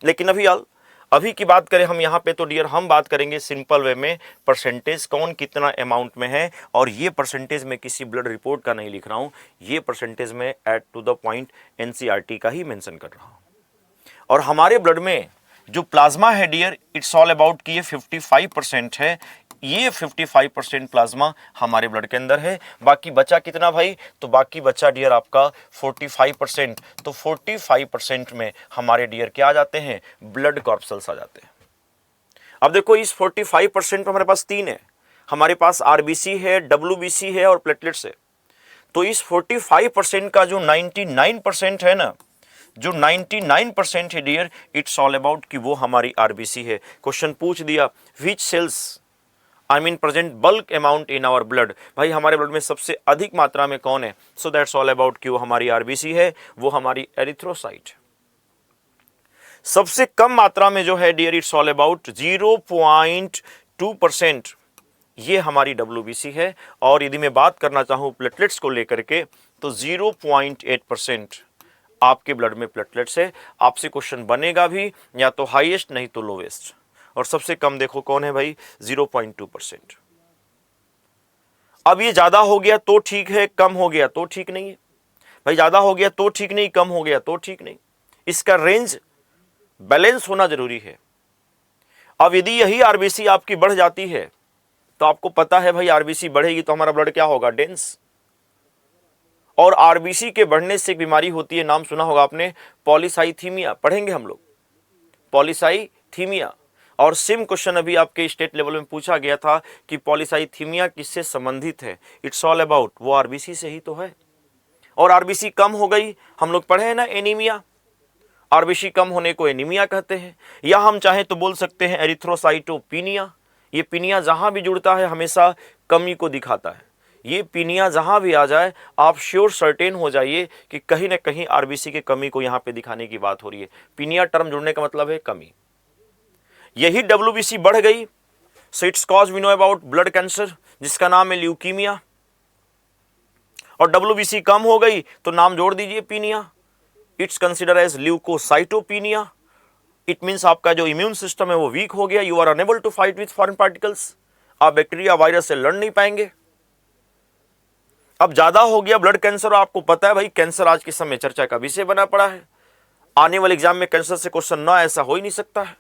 लेकिन अभी की बात करें हम यहाँ पे, तो डियर हम बात करेंगे सिंपल वे में परसेंटेज, कौन कितना अमाउंट में है। और ये परसेंटेज मैं किसी ब्लड रिपोर्ट का नहीं लिख रहा हूँ, ये परसेंटेज मैं at to the point NCERT का ही मेंशन कर रहा हूँ। और हमारे ब्लड में जो प्लाज्मा है डियर, इट्स ऑल अबाउट कि ये 55% है। ये 55% प्लाज्मा हमारे ब्लड के अंदर है। बाकी बचा कितना भाई? तो बाकी बचा डियर आपका 45%। तो 45% में हमारे डियर क्या आ जाते हैं? ब्लड कॉर्पसल्स आ जाते हैं। अब देखो इस 45% में हमारे पास तीन है, हमारे पास आरबीसी है, डब्ल्यूबीसी है और प्लेटलेट्स है। तो इस 45% का जो 99% है ना, जो 99% है डियर, इट्स ऑल अबाउट कि वो हमारी आरबीसी है। क्वेश्चन पूछ दिया which cells I mean present bulk amount in our blood, भाई हमारे ब्लड में सबसे अधिक मात्रा में कौन है? सो दैट्स ऑल अबाउट कि वो हमारी आरबीसी है, वो हमारी एरिथ्रोसाइट। सबसे कम मात्रा में जो है डियर, इट्स ऑल अबाउट 0.2%, ये हमारी डब्ल्यूबीसी है। और यदि मैं बात करना चाहूं प्लेटलेट्स को लेकर के, तो 0.8% आपके ब्लड में प्लेटलेट्स है। आपसे क्वेश्चन बनेगा भी या तो हाईएस्ट नहीं तो लोवेस्ट, और सबसे कम देखो कौन है भाई? 0.2%। अब ये ज्यादा हो गया तो ठीक है, कम हो गया तो ठीक नहीं है भाई। ज्यादा हो गया तो ठीक नहीं, कम हो गया तो ठीक नहीं, इसका रेंज बैलेंस होना जरूरी है। अब यदि यही आरबीसी आपकी बढ़ जाती है तो आपको पता है भाई आरबीसी बढ़ेगी तो हमारा ब्लड क्या होगा? डेंस। और आरबीसी के बढ़ने से एक बीमारी होती है, नाम सुना होगा आपने, पॉलीसाइथीमिया। पढ़ेंगे हम लोग पॉलीसाइथीमिया। और सेम क्वेश्चन अभी आपके स्टेट लेवल में पूछा गया था कि पॉलीसाइथीमिया किससे संबंधित है? इट्स ऑल अबाउट वो आरबीसी से ही तो है। और आरबीसी कम हो गई, हम लोग पढ़े हैं ना एनीमिया, आरबीसी कम होने को एनीमिया कहते हैं, या हम चाहे तो बोल सकते हैं एरिथ्रोसाइटोपिनिया। ये पिनिया जहां भी जुड़ता है हमेशा कमी को दिखाता है। ये पिनिया जहां भी आ जाए आप श्योर सर्टेन हो जाइए कि कहीं ना कहीं आरबीसी के कमी को यहां पे दिखाने की बात हो रही है। पिनिया टर्म जुड़ने का मतलब है कमी। यही डब्ल्यूबीसी बढ़ गई, so it's cause we know about blood cancer जिसका नाम है ल्यूकीमिया। और डब्ल्यूबीसी कम हो गई तो नाम जोड़ दीजिए penia, it's consider as leucocytopenia. It means आपका जो इम्यून सिस्टम है वो वीक हो गया, you are enable to fight with foreign particles, आप बैक्टीरिया वायरस से लड़ नहीं पाएंगे। अब ज्यादा हो गया ब्लड कैंसर, आपको पता है भाई कैंसर आज के समय चर्चा का विषय बना पड़ा है। आने वाले एग्जाम में कैंसर से क्वेश्चन ना ऐसा हो ही नहीं सकता है।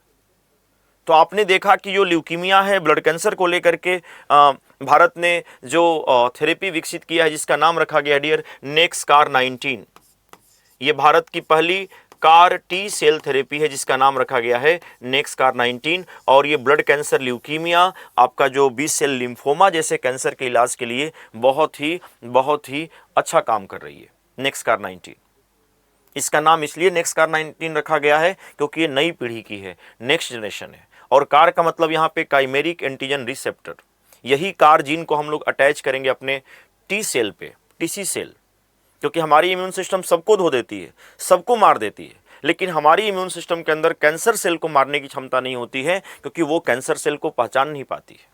तो आपने देखा कि जो ल्यूकीमिया है, ब्लड कैंसर को लेकर के भारत ने जो थेरेपी विकसित किया है जिसका नाम रखा गया डियर नेक्सकार 19। ये भारत की पहली कार टी सेल थेरेपी है जिसका नाम रखा गया है नेक्सकार 19। और ये ब्लड कैंसर, ल्यूकीमिया, आपका जो बी सेल लिम्फोमा जैसे कैंसर के इलाज के लिए बहुत ही अच्छा काम कर रही है नेक्सकार 19। इसका नाम इसलिए नेक्सकार 19 रखा गया है क्योंकि ये नई पीढ़ी की है, नेक्स्ट जनरेशन है। और कार का मतलब यहाँ पे काइमेरिक एंटीजन रिसेप्टर, यही कार जीन को हम लोग अटैच करेंगे अपने टी सेल पे, टीसी सेल, क्योंकि हमारी इम्यून सिस्टम सबको धो देती है, सबको मार देती है, लेकिन हमारी इम्यून सिस्टम के अंदर कैंसर सेल को मारने की क्षमता नहीं होती है क्योंकि वो कैंसर सेल को पहचान नहीं पाती है।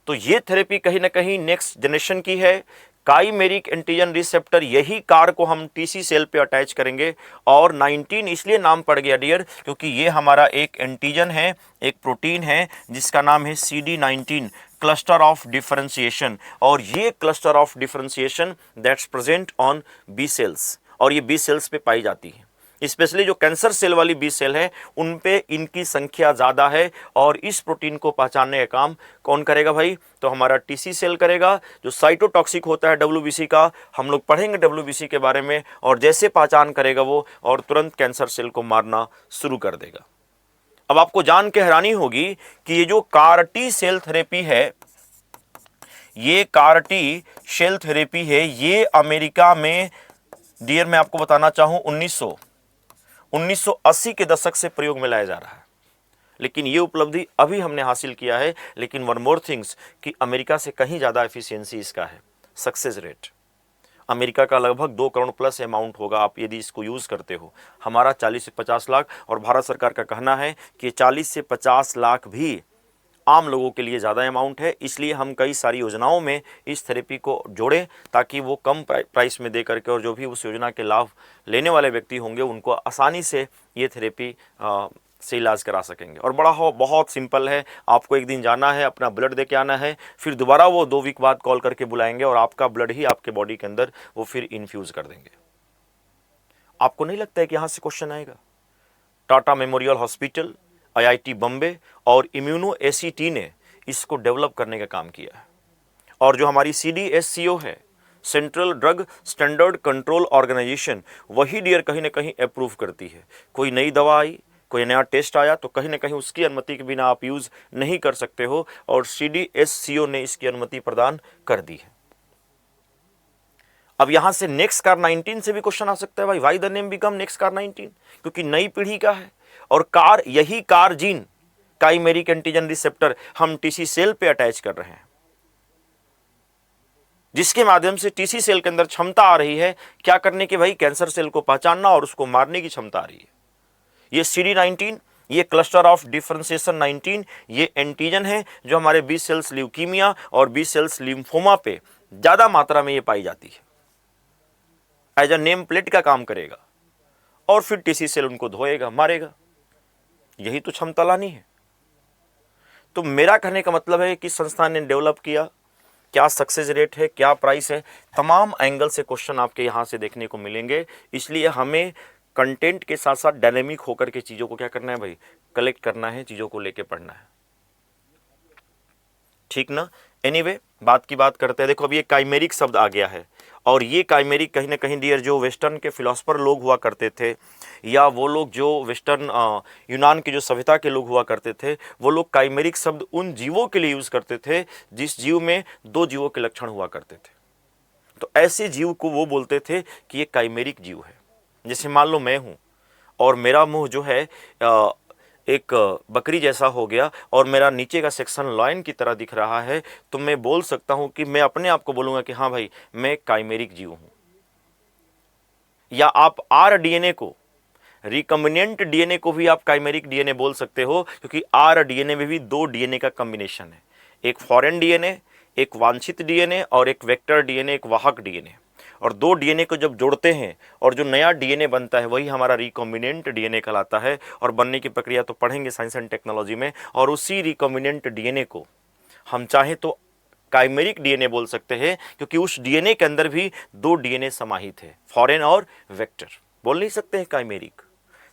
तो ये थेरेपी कहीं ना कहीं नेक्स्ट जनरेशन की है, काइमेरिक एंटीजन रिसेप्टर, यही कार को हम टीसी सेल पे अटैच करेंगे। और 19 इसलिए नाम पड़ गया डियर क्योंकि ये हमारा एक एंटीजन है, एक प्रोटीन है जिसका नाम है CD19, क्लस्टर ऑफ डिफरेंशिएशन। और ये cluster of differentiation that's present on B cells, और ये बी सेल्स पे पाई जाती है। स्पेशली जो कैंसर सेल वाली बी सेल है उन पे इनकी संख्या ज़्यादा है। और इस प्रोटीन को पहचानने का काम कौन करेगा भाई? तो हमारा टीसी सेल करेगा, जो साइटोटॉक्सिक होता है डब्ल्यूबीसी का। हम लोग पढ़ेंगे डब्ल्यूबीसी के बारे में, और जैसे पहचान करेगा वो और तुरंत कैंसर सेल को मारना शुरू कर देगा। अब आपको जान के हैरानी होगी कि ये जो कार टी सेल थेरेपी है, ये कार टी सेल थेरेपी है, ये अमेरिका में डियर मैं आपको बताना चाहूं 1980 के दशक से प्रयोग में लाया जा रहा है। लेकिन ये उपलब्धि अभी हमने हासिल किया है। लेकिन वन मोर थिंग्स कि अमेरिका से कहीं ज़्यादा एफिशिएंसी इसका है, सक्सेस रेट। अमेरिका का लगभग 2 करोड़ प्लस अमाउंट होगा आप यदि इसको यूज़ करते हो, हमारा 40 से 50 लाख। और भारत सरकार का कहना है कि 40 से 50 लाख भी आम लोगों के लिए ज़्यादा अमाउंट है। इसलिए हम कई सारी योजनाओं में इस थेरेपी को जोड़ें ताकि वो कम प्राइस में दे करके, और जो भी उस योजना के लाभ लेने वाले व्यक्ति होंगे उनको आसानी से ये थेरेपी से इलाज करा सकेंगे। और बहुत सिंपल है, आपको एक दिन जाना है, अपना ब्लड दे के आना है, फिर दोबारा वो 2 वीक बाद कॉल करके बुलाएंगे और आपका ब्लड ही आपके बॉडी के अंदर वो फिर इन्फ्यूज़ कर देंगे। आपको नहीं लगता है कि यहाँ से क्वेश्चन आएगा? Tata memorial hospital, IIT Bombay और इम्यूनो एसीटी ने इसको डेवलप करने का काम किया है। और जो हमारी CDSCO है, central drug standard control organisation, वही डियर कहीं ना कहीं अप्रूव करती है। कोई नई दवा आई, कोई नया टेस्ट आया तो कहीं ना कहीं उसकी अनुमति के बिना आप यूज़ नहीं कर सकते हो, और CDSCO ने इसकी अनुमति प्रदान कर दी है। अब यहां से नेक्स्ट कार 19 से भी क्वेश्चन आ सकता है भाई, why the name become next car 19, क्योंकि नई पीढ़ी का है और कार, यही car gene chimeric antigen receptor हम टीसी सेल पे अटैच कर रहे हैं, जिसके माध्यम से टीसी सेल के अंदर क्षमता आ रही है क्या करने की भाई, कैंसर सेल को पहचानना और उसको मारने की क्षमता आ रही है। ये CD19, ये क्लस्टर ऑफ डिफरेंशिएशन 19, ये एंटीजन है जो हमारे बी सेल्स ल्यूकीमिया और बी सेल्स लिम्फोमा पे ज्यादा मात्रा में ये पाई जाती है। एज अ नेम प्लेट का काम करेगा और फिर टीसी सेल उनको धोएगा, मारेगा। यही तो क्षमता लानी है। तो मेरा कहने का मतलब है कि संस्थान ने डेवलप किया, क्या सक्सेस रेट है, क्या प्राइस है, तमाम एंगल से क्वेश्चन आपके यहाँ से देखने को मिलेंगे। इसलिए हमें कंटेंट के साथ साथ डायनेमिक होकर के चीज़ों को क्या करना है भाई, कलेक्ट करना है, चीज़ों को लेके पढ़ना है, ठीक ना। एनीवे, बात की बात करते हैं। देखो अभी एक काइमेरिक शब्द आ गया है, और ये काइमेरिक कहीं ना कहीं डियर जो वेस्टर्न के फिलोसफर लोग हुआ करते थे, या वो लोग जो वेस्टर्न यूनान की जो सभ्यता के लोग हुआ करते थे, वो लोग काइमेरिक शब्द उन जीवों के लिए यूज़ करते थे जिस जीव में दो जीवों के लक्षण हुआ करते थे। तो ऐसे जीव को वो बोलते थे कि ये काइमेरिक जीव है। जैसे मान लो मैं हूँ और मेरा मुंह जो है एक बकरी जैसा हो गया और मेरा नीचे का सेक्शन लॉयन की तरह दिख रहा है, तो मैं बोल सकता हूं कि मैं अपने आप को बोलूंगा कि हाँ भाई मैं काइमेरिक जीव हूं। या आप RDNA को, रिकम्बिनेंट DNA को भी आप काइमेरिक DNA बोल सकते हो, क्योंकि RDNA में भी दो DNA का कॉम्बिनेशन है, एक फॉरेन DNA, एक वांछित DNA, और एक वेक्टर DNA, एक वाहक DNA। और दो DNA को जब जोड़ते हैं और जो नया DNA बनता है वही हमारा रिकॉम्बिनेंट DNA कहलाता है। और बनने की प्रक्रिया तो पढ़ेंगे साइंस एंड टेक्नोलॉजी में। और उसी रिकॉम्बिनेंट DNA को हम चाहें तो काइमेरिक DNA बोल सकते हैं, क्योंकि उस DNA के अंदर भी दो DNA समाहित है, फॉरेन और वेक्टर। बोल नहीं सकते हैं काइमेरिक।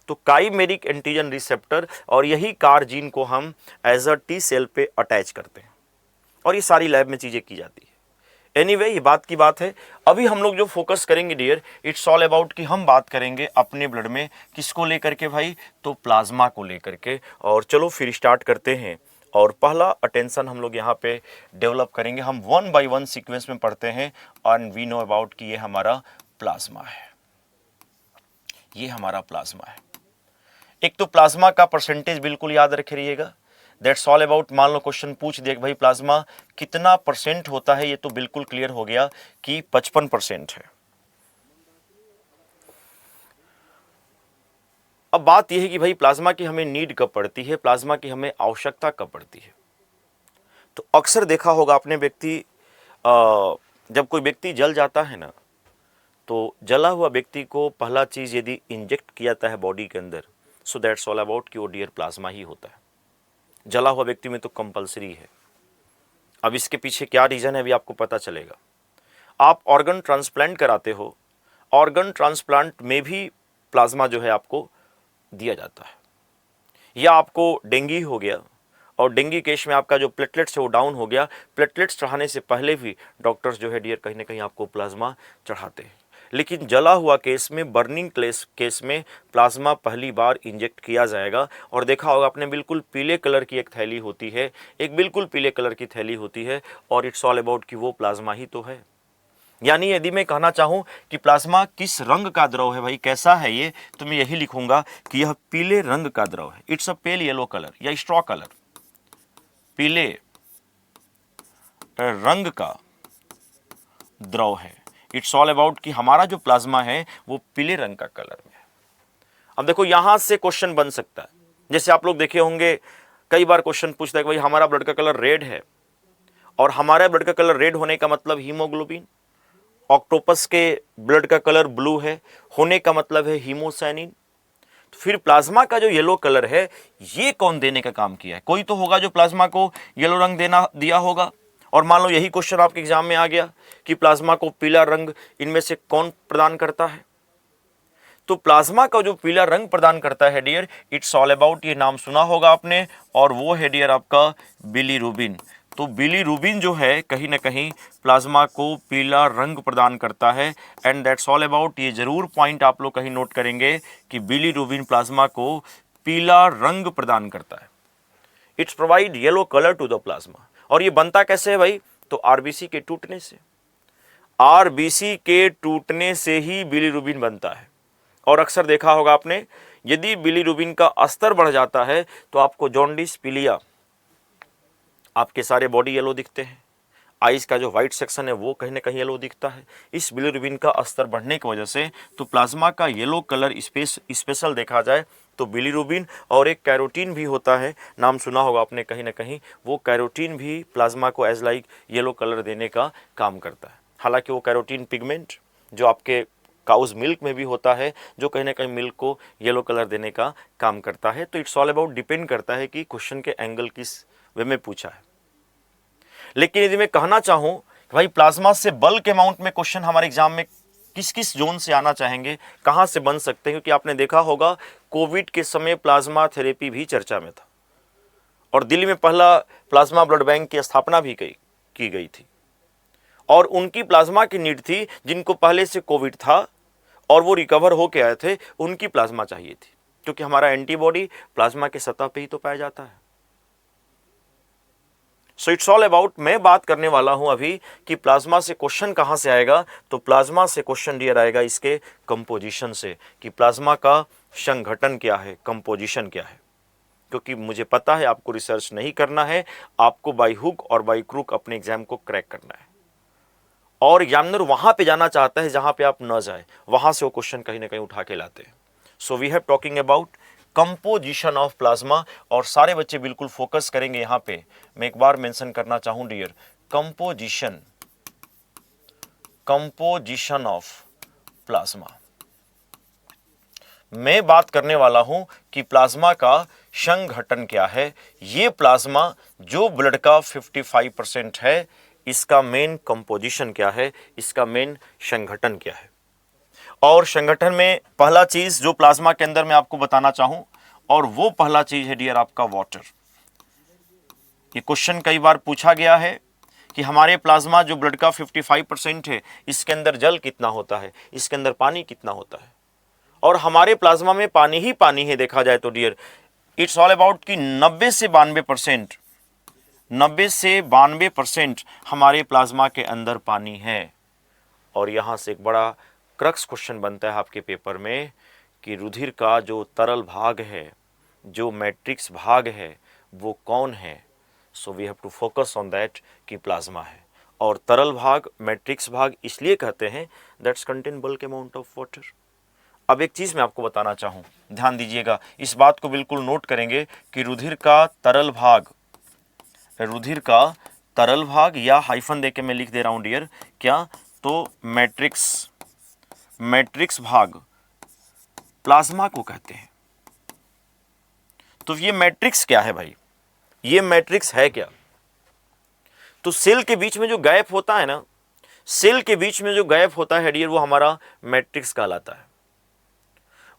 तो काइमेरिक एंटीजन रिसेप्टर, और यही कार जीन को हम एज अ T सेल पे अटैच करते हैं, और ये सारी लैब में चीज़ें की जाती है। एनीवे, ये बात की बात है। अभी हम लोग जो फोकस करेंगे डियर, इट्स ऑल अबाउट कि हम बात करेंगे अपने ब्लड में किसको लेकर के भाई, तो प्लाज्मा को लेकर के। और चलो फिर स्टार्ट करते हैं। और पहला अटेंशन हम लोग यहाँ पे डेवलप करेंगे, हम 1 by 1 सीक्वेंस में पढ़ते हैं। और वी नो अबाउट कि ये हमारा प्लाज्मा है, ये हमारा प्लाज्मा है। एक तो प्लाज्मा का परसेंटेज बिल्कुल याद रखे रहिएगा, दैट्स ऑल अबाउट। मान लो क्वेश्चन पूछ दे भाई प्लाज्मा कितना परसेंट होता है, ये तो बिल्कुल क्लियर हो गया कि 55% है। अब बात यह है कि भाई प्लाज्मा की हमें नीड कब पड़ती है, प्लाज्मा की हमें आवश्यकता कब पड़ती है। तो अक्सर देखा होगा आपने व्यक्ति, जब कोई व्यक्ति जल जाता है ना, तो जला हुआ व्यक्ति को पहला चीज यदि इंजेक्ट किया जाता है बॉडी के अंदर, सो दैट्स ऑल अबाउट कि वो डियर प्लाज्मा ही होता है। जला हुआ व्यक्ति में तो कंपलसरी है। अब इसके पीछे क्या रीजन है अभी आपको पता चलेगा। आप ऑर्गन ट्रांसप्लांट कराते हो, ऑर्गन ट्रांसप्लांट में भी प्लाज्मा जो है आपको दिया जाता है। या आपको डेंगू हो गया और डेंगू केस में आपका जो प्लेटलेट्स है वो डाउन हो गया, प्लेटलेट्स चढ़ाने से पहले भी डॉक्टर्स जो है डियर कहीं ना कहीं आपको प्लाज्मा चढ़ाते हैं। लेकिन जला हुआ केस में, बर्निंग केस में प्लाज्मा पहली बार इंजेक्ट किया जाएगा। और देखा होगा आपने बिल्कुल पीले कलर की एक थैली होती है, एक बिल्कुल पीले कलर की थैली होती है, और इट्स ऑल अबाउट कि वो प्लाज्मा ही तो है। यानी यदि मैं कहना चाहूं कि प्लाज्मा किस रंग का द्रव है भाई, कैसा है ये, तो मैं यही लिखूंगा कि यह पीले रंग का द्रव है। It's a pale yellow colour या स्ट्रॉ कलर, पीले रंग का द्रव है। इट्स ऑल अबाउट कि हमारा जो प्लाज्मा है वो पीले रंग का कलर में है। अब देखो यहां से क्वेश्चन बन सकता है, जैसे आप लोग देखे होंगे कई बार क्वेश्चन पूछता है कि भाई हमारा ब्लड का कलर रेड है, और हमारे ब्लड का कलर रेड होने का मतलब हीमोग्लोबिन, ऑक्टोपस के ब्लड का कलर ब्लू है होने का मतलब है हीमोसाइनिन। तो फिर प्लाज्मा का जो येलो कलर है ये कौन देने का काम किया है? कोई तो होगा जो प्लाज्मा को येलो रंग दिया होगा। और मान लो यही क्वेश्चन आपके एग्जाम में आ गया कि प्लाज्मा को पीला रंग इनमें से कौन प्रदान करता है, तो प्लाज्मा का जो पीला रंग प्रदान करता है डियर, इट्स ऑल अबाउट, ये नाम सुना होगा आपने, और वो है डियर आपका बिलीरुबिन। तो बिलीरुबिन जो है कहीं ना कहीं प्लाज्मा को पीला रंग प्रदान करता है, एंड दैट्स ऑल अबाउट। ये जरूर पॉइंट आप लोग कहीं नोट करेंगे कि बिलीरुबिन प्लाज्मा को पीला रंग प्रदान करता है। It's provide yellow colour to the plasma. और ये बनता कैसे है भाई? तो आरबीसी के टूटने से, आरबीसी के टूटने से ही बिलीरुबिन बनता है। और अक्सर देखा होगा आपने, यदि बिलीरुबिन का स्तर बढ़ जाता है तो आपको जॉन्डिस, पीलिया, आपके सारे बॉडी येलो दिखते हैं, आइस का जो व्हाइट सेक्शन है वो कहीं ना कहीं येलो दिखता है। इस बिलीरुबिन का स्तर बढ़ने की वजह से तो प्लाज्मा का येलो कलर स्पेशल देखा जाए तो बिलीरुबिन, और एक कैरोटीन भी होता है, नाम सुना होगा आपने कहीं ना कहीं, वो कैरोटीन भी प्लाज्मा को एज लाइक येलो कलर देने का काम करता है। हालांकि वो कैरोटीन पिगमेंट जो आपके काउज मिल्क में भी होता है, जो कहीं ना कहीं मिल्क को येलो कलर देने का काम करता है। तो इट्स ऑल अबाउट, डिपेंड करता है कि क्वेश्चन के एंगल किस वे में पूछा है। लेकिन यदि मैं कहना चाहूं कि भाई प्लाज्मा से बल्क अमाउंट में क्वेश्चन हमारे एग्जाम में किस किस जोन से आना चाहेंगे, कहां से बन सकते हैं, क्योंकि आपने देखा होगा कोविड के समय प्लाज्मा थेरेपी भी चर्चा में था, और दिल्ली में पहला प्लाज्मा ब्लड बैंक की स्थापना भी की गई थी, और उनकी प्लाज्मा की नीड थी जिनको पहले से कोविड था और वो रिकवर होके आए थे, उनकी प्लाज्मा चाहिए थी, क्योंकि हमारा एंटीबॉडी प्लाज्मा के सतह पे ही तो पाया जाता है। सो इट्स ऑल अबाउट, मैं बात करने वाला हूं अभी कि प्लाज्मा से क्वेश्चन कहां से आएगा। तो प्लाज्मा से क्वेश्चन डियर आएगा इसके कंपोजिशन से, कि प्लाज्मा का संघटन क्या है, कंपोजिशन क्या है। क्योंकि मुझे पता है आपको रिसर्च नहीं करना है, आपको बाई हुक और बाई क्रूक अपने एग्जाम को क्रैक करना है, और एग्जामिनर वहां पे जाना चाहता है जहां पे आप न जाए, वहां से वो क्वेश्चन कहीं ना कहीं उठा के लाते हैं। So we have talking about composition of plasma, और सारे बच्चे बिल्कुल फोकस करेंगे यहां पे। मैं एक बार मेंशन करना चाहूं dear, composition, composition of plasma. मैं बात करने वाला हूं कि प्लाज्मा का संघटन क्या है। ये प्लाज्मा जो ब्लड का 55% है, इसका मेन कंपोजिशन क्या है, इसका मेन संघटन क्या है। और संगठन में पहला चीज जो प्लाज्मा के अंदर मैं आपको बताना चाहूं, और वो पहला चीज है डियर आपका वाटर। ये क्वेश्चन कई बार पूछा गया है कि हमारे प्लाज्मा जो ब्लड का 55% है, इसके अंदर जल कितना होता है, इसके अंदर पानी कितना होता है। और हमारे प्लाज्मा में पानी ही पानी है देखा जाए तो डियर, इट्स ऑल अबाउट कि 90 से 92%, 90 से 92% हमारे प्लाज्मा के अंदर पानी है। और यहां से एक बड़ा क्रक्स क्वेश्चन बनता है आपके पेपर में कि रुधिर का जो तरल भाग है, जो मैट्रिक्स भाग है, वो कौन है। So we have to focus on that कि प्लाज्मा है। और तरल भाग, मैट्रिक्स भाग इसलिए कहते हैं that's contain bulk amount of water. अब एक चीज मैं आपको बताना चाहूं, ध्यान दीजिएगा, इस बात को बिल्कुल नोट करेंगे कि रुधिर का तरल भाग, रुधिर का तरल भाग, या हाइफन देके मैं लिख दे रहा हूं डियर, क्या, तो मैट्रिक्स, मैट्रिक्स भाग प्लाज्मा को कहते हैं। तो ये मैट्रिक्स क्या है भाई, ये मैट्रिक्स है क्या। तो सेल के बीच में जो गैप होता है ना, सेल के बीच में जो गैप होता है डियर, वो हमारा मैट्रिक्स कहलाता है।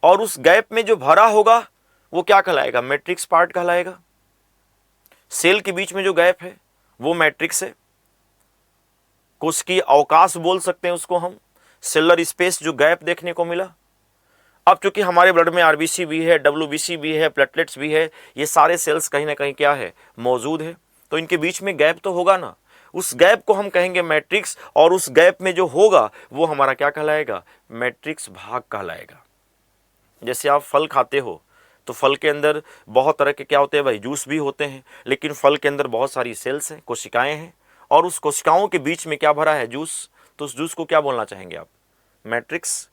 और उस गैप में जो भरा होगा वो क्या कहलाएगा, मैट्रिक्स पार्ट कहलाएगा। सेल के बीच में जो गैप है वो मैट्रिक्स है, कोशिकीय अवकाश बोल सकते हैं उसको हम, सेलुलर स्पेस जो गैप देखने को मिला। अब चूंकि हमारे ब्लड में आरबीसी भी है, डब्ल्यूबीसी भी है, प्लेटलेट्स भी है, ये सारे सेल्स कहीं ना कहीं क्या है, मौजूद है, तो इनके बीच में गैप तो होगा ना, उस गैप को हम कहेंगे मैट्रिक्स। और उस गैप में जो होगा वो हमारा क्या कहलाएगा, मैट्रिक्स भाग कहलाएगा। जैसे आप फल खाते हो तो फल के अंदर बहुत तरह के क्या होते हैं भाई, जूस भी होते हैं, लेकिन फल के अंदर बहुत सारी सेल्स हैं, कोशिकाएं हैं, और उस कोशिकाओं के बीच में क्या भरा है, जूस। तो उस जूस को क्या बोलना चाहेंगे आप, मैट्रिक्स।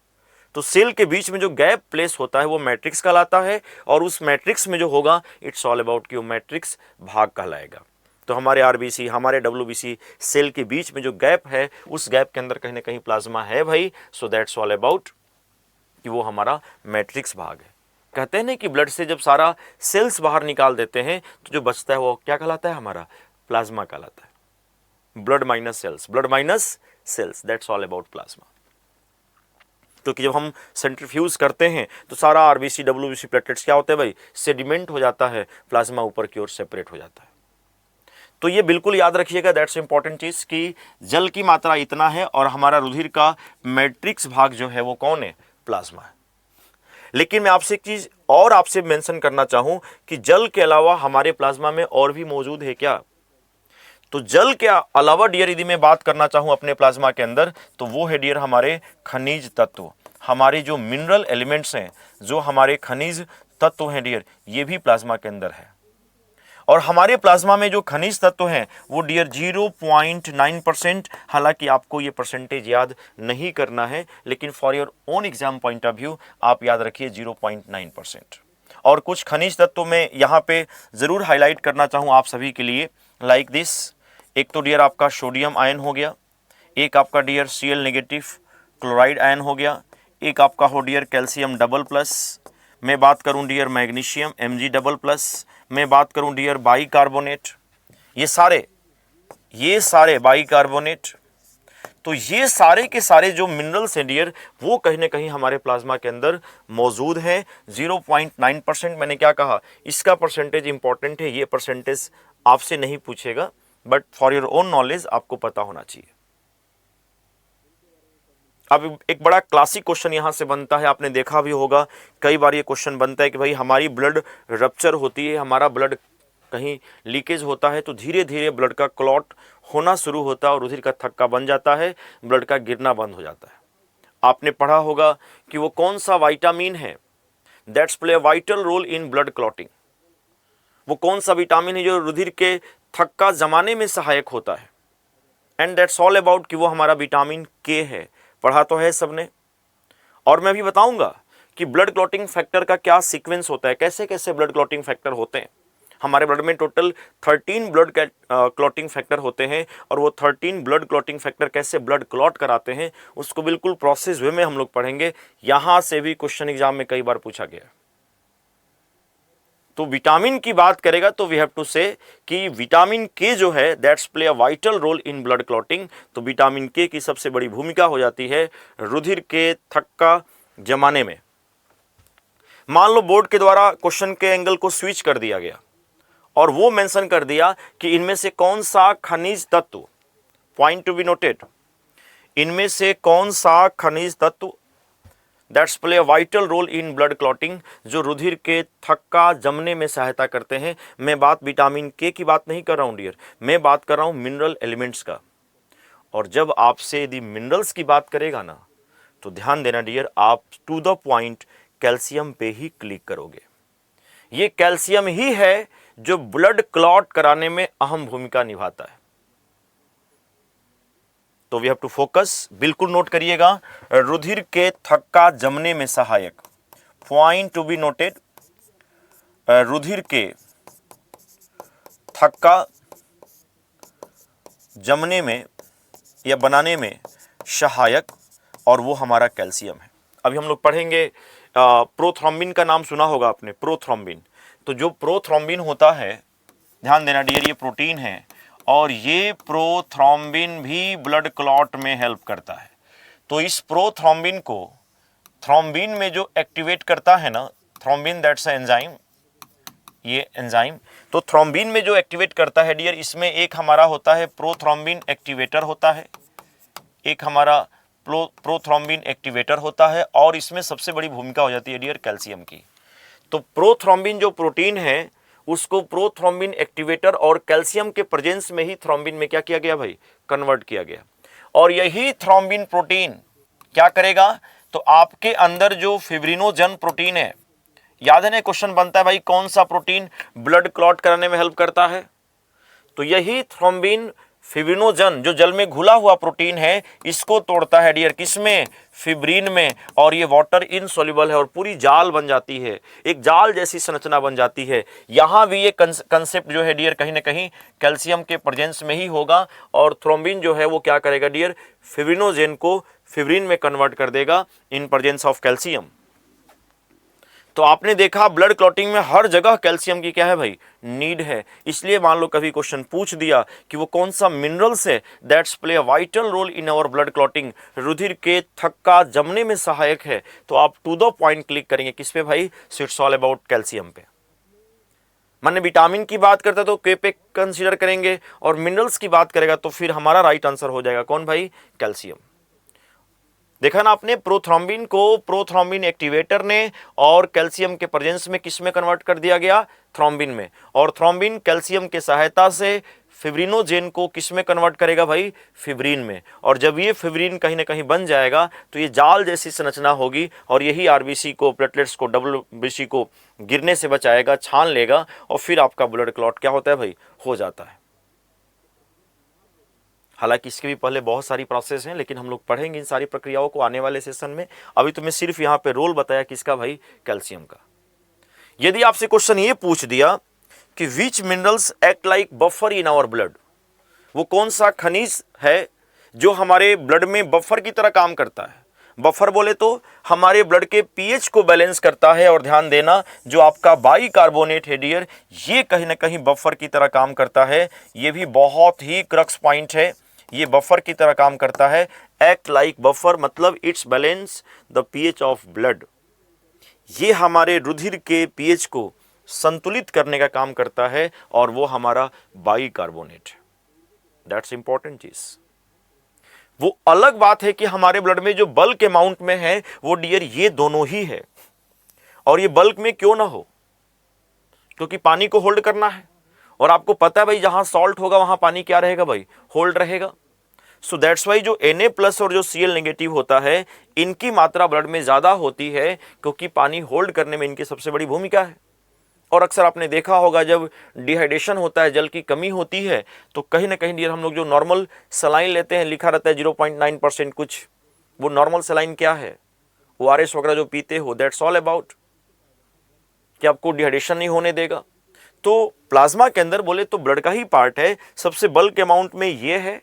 तो सेल के बीच में जो गैप प्लेस होता है वो मैट्रिक्स कहलाता है, और उस मैट्रिक्स में जो होगा इट्स ऑल अबाउट कि वो मैट्रिक्स भाग कहलाएगा। तो हमारे आरबीसी, हमारे डब्ल्यूबीसी सेल के बीच में जो गैप है, उस गैप के अंदर कहीं ना कहीं प्लाज्मा है भाई। सो दैट्स ऑल अबाउट कि वो हमारा मैट्रिक्स भाग है। कहते हैं ना कि ब्लड से जब सारा सेल्स बाहर निकाल देते हैं तो जो बचता है वो क्या कहलाता है, हमारा प्लाज्मा कहलाता है। Blood minus cells, blood minus cells, that's all about plasma. क्योंकि जब हम सेंट्रीफ्यूज करते हैं तो सारा आरबीसी डब्ल्यूबीसी प्लेटलेट्स क्या होते हैं भाई, सेडिमेंट हो जाता है, प्लाज्मा ऊपर की ओर सेपरेट हो जाता है। तो ये बिल्कुल याद रखिएगा, दैट्स इंपॉर्टेंट चीज कि जल की मात्रा इतना है और हमारा रुधिर का मैट्रिक्स भाग जो है वो कौन है, प्लाज्मा है। लेकिन मैं आपसे एक चीज और आपसे मेंशन करना चाहूं कि जल के अलावा हमारे प्लाज्मा में और भी मौजूद है क्या? तो जल के अलावा डियर यदि मैं बात करना चाहूं अपने प्लाज्मा के अंदर, तो वो है डियर हमारे खनिज तत्व, हमारे जो मिनरल एलिमेंट्स हैं, जो हमारे खनिज तत्व हैं डियर, ये भी प्लाज्मा के अंदर है। और हमारे प्लाज्मा में जो खनिज तत्व हैं वो डियर 0.9%, हालांकि आपको ये परसेंटेज याद नहीं करना है, लेकिन for your own exam point of view आप याद रखिए 0.9%। और कुछ खनिज तत्व में यहाँ पे जरूर हाईलाइट करना चाहूँ आप सभी के लिए, लाइक दिस। एक तो डियर आपका सोडियम आयन हो गया, एक आपका dear Cl negative chloride ion हो गया, एक आपका हो डियर कैल्शियम डबल प्लस, मैं बात करूं dear magnesium Mg double plus, मैं बात करूं डियर बाइकार्बोनेट, ये सारे बाइकार्बोनेट। तो ये सारे के सारे जो मिनरल्स हैं डियर, वो कहीं ना कहीं हमारे प्लाज्मा के अंदर मौजूद हैं। 0.9% मैंने क्या कहा, इसका परसेंटेज इंपॉर्टेंट है, ये परसेंटेज आपसे नहीं पूछेगा, but for your own knowledge आपको पता होना चाहिए। अब एक बड़ा क्लासिक क्वेश्चन यहां से बनता है, आपने देखा भी होगा कई बार ये क्वेश्चन बनता है कि भाई हमारी ब्लड रप्चर होती है, हमारा ब्लड कहीं लीकेज होता है, तो धीरे धीरे ब्लड का क्लॉट होना शुरू होता है और रुधिर का थक्का बन जाता है, ब्लड का गिरना बंद हो जाता है। आपने पढ़ा होगा कि वो कौन सा विटामिन है that's play a vital role in blood clotting, वो कौन सा विटामिन है जो रुधिर के थक्का जमाने में सहायक होता है, एंड दैट्स ऑल अबाउट कि वो हमारा विटामिन के है। पढ़ा तो है सबने। और मैं भी बताऊंगा कि ब्लड क्लॉटिंग फैक्टर का क्या सीक्वेंस होता है, कैसे कैसे ब्लड क्लॉटिंग फैक्टर होते हैं। हमारे ब्लड में टोटल 13 ब्लड क्लॉटिंग फैक्टर होते हैं, और वो 13 ब्लड क्लॉटिंग फैक्टर कैसे ब्लड क्लॉट कराते हैं उसको बिल्कुल प्रोसेस वे में हम लोग पढ़ेंगे। यहां से भी क्वेश्चन एग्जाम में कई बार पूछा गया। तो विटामिन की बात करेगा तो वी हैव टू से कि विटामिन के जो है that's play a vital role in blood clotting. तो विटामिन के की सबसे बड़ी भूमिका हो जाती है रुधिर के थक्का जमाने में। मान लो बोर्ड के द्वारा क्वेश्चन के एंगल को स्विच कर दिया गया और वो मेंशन कर दिया कि इनमें से कौन सा खनिज तत्व, पॉइंट टू बी नोटेड, इनमें से कौन सा खनिज तत्व that's play a vital role in blood clotting, जो रुधिर के थक्का जमने में सहायता करते हैं। मैं बात विटामिन के की बात नहीं कर रहा हूं डियर, मैं बात कर रहा हूं मिनरल एलिमेंट्स का। और जब आपसे यदि मिनरल्स की बात करेगा ना, तो ध्यान देना डियर, आप टू द पॉइंट कैल्शियम पे ही क्लिक करोगे। ये कैल्शियम ही है जो ब्लड क्लॉट कराने में अहम भूमिका निभाता है। तो वी हैव टू फोकस, बिल्कुल नोट करिएगा, रुधिर के थक्का जमने में सहायक, पॉइंट टू बी नोटेड, रुधिर के थक्का जमने में या बनाने में सहायक, और वो हमारा कैल्शियम है। अभी हम लोग पढ़ेंगे प्रोथ्रोम्बिन का नाम सुना होगा आपने, प्रोथ्रोम्बिन। तो जो प्रोथ्रोम्बिन होता है, ध्यान देना डियर, ये प्रोटीन है और ये प्रोथ्रोम्बिन भी ब्लड क्लॉट में हेल्प करता है। तो इस प्रोथ्रोम्बिन को थ्रोम्बिन में जो एक्टिवेट करता है ना, थ्रोम्बिन दैट्स एंजाइम, ये एंजाइम, तो थ्रोम्बिन में जो एक्टिवेट करता है डियर, इसमें एक हमारा होता है प्रोथ्रोम्बिन एक्टिवेटर होता है, एक हमारा प्रोथ्रोम्बिन एक्टिवेटर होता है, और इसमें सबसे बड़ी भूमिका हो जाती है डियर कैल्शियम की। तो प्रोथ्रोम्बिन जो प्रोटीन है उसको प्रोथ्रोम्बिन एक्टिवेटर और कैल्शियम के प्रेजेंस में ही थ्रोम्बिन में क्या किया गया भाई, कन्वर्ट किया गया। और यही थ्रोम्बिन प्रोटीन क्या करेगा, तो आपके अंदर जो फिब्रिनोजन प्रोटीन है, याद है ना क्वेश्चन बनता है भाई कौन सा प्रोटीन ब्लड क्लॉट कराने में हेल्प करता है, तो यही थ्रोम्बिन फिब्रिनोजन जो जल में घुला हुआ प्रोटीन है, इसको तोड़ता है डियर, किसमें, फिब्रिन में, और ये वाटर इनसॉल्युबल है और पूरी जाल बन जाती है, एक जाल जैसी संरचना बन जाती है। यहां भी ये कंसेप्ट जो है डियर कहीं ना कहीं कैल्शियम के प्रेजेंस में ही होगा, और थ्रोम्बिन जो है वो क्या करेगा डियर, फिब्रिनोजेन को फिब्रिन में कन्वर्ट कर देगा इन प्रेजेंस ऑफ कैल्शियम। तो आपने देखा ब्लड क्लॉटिंग में हर जगह कैल्शियम की क्या है भाई, नीड है। इसलिए मान लो कभी क्वेश्चन पूछ दिया कि वो कौन सा मिनरल्स है that's play a vital role in our blood clotting, रुधिर के थक्का जमने में सहायक है, तो आप टू द पॉइंट क्लिक करेंगे किस पे भाई, so it's all about calcium पे। मैंने विटामिन की बात करता तो के पे कंसीडर करेंगे, और मिनरल्स की बात करेगा तो फिर हमारा राइट आंसर हो जाएगा कौन भाई, कैल्शियम। देखा ना आपने, प्रोथ्रोम्बिन को प्रोथ्रोम्बिन एक्टिवेटर ने और कैल्शियम के प्रेजेंस में किस में कन्वर्ट कर दिया गया, थ्रोम्बिन में, और थ्रोम्बिन कैल्शियम के सहायता से फिब्रिनोजेन को किस में कन्वर्ट करेगा भाई, फिब्रिन में। और जब ये फिब्रिन कहीं ना कहीं बन जाएगा तो ये जाल जैसी संरचना होगी, और यही आरबीसी को, प्लेटलेट्स को, डब्ल्यूबीसी को गिरने से बचाएगा, छान लेगा, और फिर आपका ब्लड क्लॉट क्या होता है भाई, हो जाता है। हालांकि इसके भी पहले बहुत सारी प्रोसेस हैं, लेकिन हम लोग पढ़ेंगे इन सारी प्रक्रियाओं को आने वाले सेशन में। अभी तो मैं सिर्फ यहाँ पे रोल बताया किसका भाई, कैल्शियम का। यदि आपसे क्वेश्चन ये पूछ दिया कि which minerals act like buffer in our blood, वो कौन सा खनिज है जो हमारे ब्लड में बफर की तरह काम करता है। बफर बोले तो हमारे ब्लड के पीएच को बैलेंस करता है, और ध्यान देना जो आपका बाइकार्बोनेट है डियर, ये कहीं ना कहीं बफर की तरह काम करता है। ये भी बहुत ही क्रक्स पॉइंट है, ये बफर की तरह काम करता है। एक्ट लाइक बफर मतलब it's balance the pH of blood, ये हमारे रुधिर के पीएच को संतुलित करने का काम करता है, और वो हमारा बाइकार्बोनेट है। दैट्स इंपॉर्टेंट चीज। वो अलग बात है कि हमारे ब्लड में जो बल्क अमाउंट में है वो डियर ये दोनों ही है, और ये बल्क में क्यों ना हो, क्योंकि पानी को होल्ड करना है, और आपको पता है भाई जहां सॉल्ट होगा वहां पानी क्या रहेगा भाई, होल्ड रहेगा। सो दैट्स वाई जो Na+ और जो Cl नेगेटिव होता है, इनकी मात्रा ब्लड में ज्यादा होती है, क्योंकि पानी होल्ड करने में इनकी सबसे बड़ी भूमिका है। और अक्सर आपने देखा होगा जब डिहाइड्रेशन होता है, जल की कमी होती है, तो कहीं ना कहीं डियर हम लोग जो नॉर्मल सलाइन लेते हैं, लिखा रहता है 0.9% कुछ, वो नॉर्मल सलाइन क्या है, ORS वगैरह जो पीते हो, दैट्स ऑल अबाउट कि आपको डिहाइड्रेशन नहीं होने देगा। तो प्लाज्मा के अंदर बोले तो ब्लड का ही पार्ट है, सबसे बल्क अमाउंट में ये है,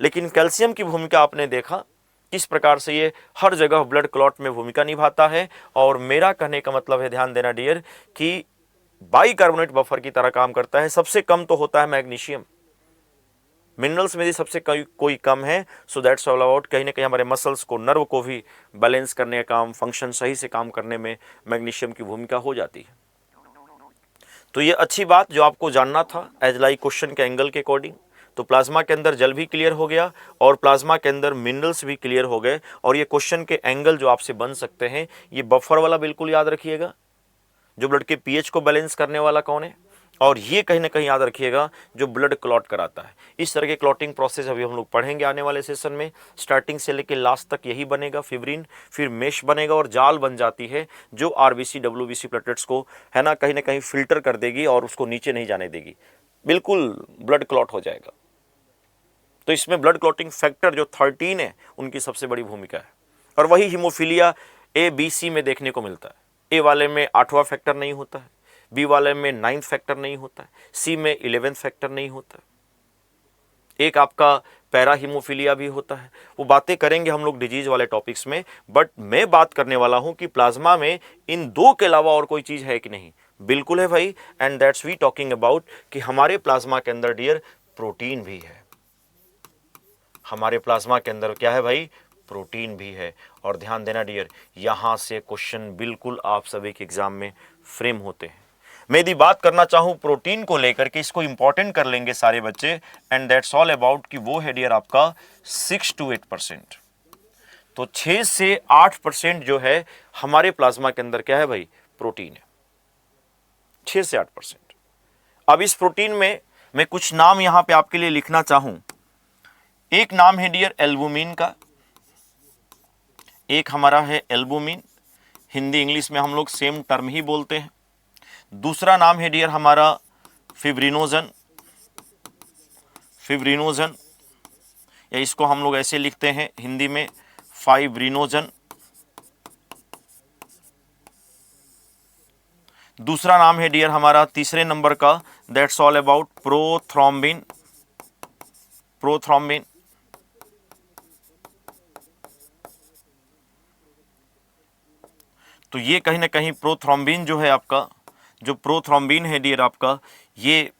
लेकिन कैल्शियम की भूमिका आपने देखा किस प्रकार से ये हर जगह ब्लड क्लॉट में भूमिका निभाता है। और मेरा कहने का मतलब है, ध्यान देना डियर, कि बाइकार्बोनेट बफर की तरह काम करता है। सबसे कम तो होता है मैग्नीशियम, मिनरल्स में भी सबसे कोई कम है। सो दैट्स ऑल अबाउट, कहीं ना कहीं हमारे मसल्स को, नर्व को भी बैलेंस करने का काम, फंक्शन सही से काम करने में मैग्नीशियम की भूमिका हो जाती है। तो ये अच्छी बात जो आपको जानना था एज लाइक क्वेश्चन के एंगल के अकॉर्डिंग। तो प्लाज्मा के अंदर जल भी क्लियर हो गया, और प्लाज्मा के अंदर मिनरल्स भी क्लियर हो गए, और ये क्वेश्चन के एंगल जो आपसे बन सकते हैं, ये बफर वाला बिल्कुल याद रखिएगा, जो ब्लड के पीएच को बैलेंस करने वाला कौन है, और ये कहीं ना कहीं याद रखिएगा जो ब्लड क्लॉट कराता है। इस तरह के क्लॉटिंग प्रोसेस अभी हम लोग पढ़ेंगे आने वाले सेशन में। स्टार्टिंग से लेकर लास्ट तक यही बनेगा, फिब्रिन, फिर मेश बनेगा, और जाल बन जाती है जो आरबीसी डब्ल्यूबीसी प्लेटलेट्स को है ना कहीं फिल्टर कर देगी, और उसको नीचे नहीं जाने देगी, बिल्कुल ब्लड क्लॉट हो जाएगा। तो इसमें ब्लड क्लॉटिंग फैक्टर जो 13 है, उनकी सबसे बड़ी भूमिका है, और वही हीमोफीलिया A-B-C में देखने को मिलता है। ए वाले में 8वां फैक्टर नहीं होता है, बी वाले में 9th फैक्टर नहीं होता है, सी में 11th फैक्टर नहीं होता है। एक आपका पैरा हीमोफीलिया भी होता है, वो बातें करेंगे हम लोग डिजीज वाले टॉपिक्स में। बट मैं बात करने वाला हूं कि प्लाज्मा में इन दो के अलावा और कोई चीज है कि नहीं, बिल्कुल है भाई। And that's we talking about कि हमारे प्लाज्मा के अंदर डियर प्रोटीन भी है, हमारे प्लाज्मा के अंदर क्या है भाई, प्रोटीन भी है। और ध्यान देना डियर, यहां से क्वेश्चन बिल्कुल आप सभी के एग्जाम में फ्रेम होते हैं। मैं यदि बात करना चाहूं प्रोटीन को लेकर के, इसको इंपॉर्टेंट कर लेंगे सारे बच्चे, एंड दैट्स ऑल अबाउट कि वो है डियर आपका 6 to 8%। तो 6 से 8% जो है हमारे प्लाज्मा के अंदर क्या है भाई, प्रोटीन है, 6 से 8%। अब इस प्रोटीन में मैं कुछ नाम यहां पे आपके लिए लिखना चाहूं। एक नाम है डियर एल्बुमिन का, एक हमारा है एल्बुमिन, हिंदी इंग्लिश में हम लोग सेम टर्म ही बोलते हैं। दूसरा नाम है डियर हमारा फिब्रिनोजन, फिब्रिनोजन, या इसको हम लोग ऐसे लिखते हैं हिंदी में फाइब्रिनोजन। दूसरा नाम है डियर हमारा तीसरे नंबर का, that's all about prothrombin, prothrombin. तो ये कहीं ना कहीं प्रोथ्रोम्बिन जो है आपका, जो प्रोथ्रोम्बिन है डियर आपका, ये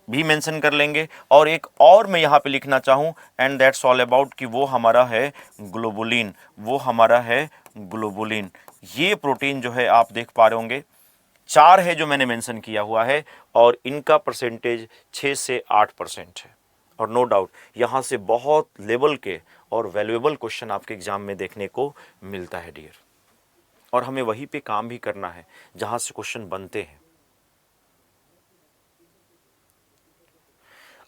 भी मेंशन कर लेंगे। और एक और मैं यहाँ पे लिखना चाहूँ, एंड दैट्स ऑल अबाउट, कि वो हमारा है ग्लोबुलिन, वो हमारा है ग्लोबुलिन। ये प्रोटीन जो है आप देख पा रहे होंगे 4 है जो मैंने मेंशन किया हुआ है, और इनका परसेंटेज 6 से 8% है। और नो डाउट यहाँ से बहुत लेवल के और वैल्यूएबल क्वेश्चन आपके एग्जाम में देखने को मिलता है डियर, और हमें वहीं पे काम भी करना है जहाँ से क्वेश्चन बनते हैं।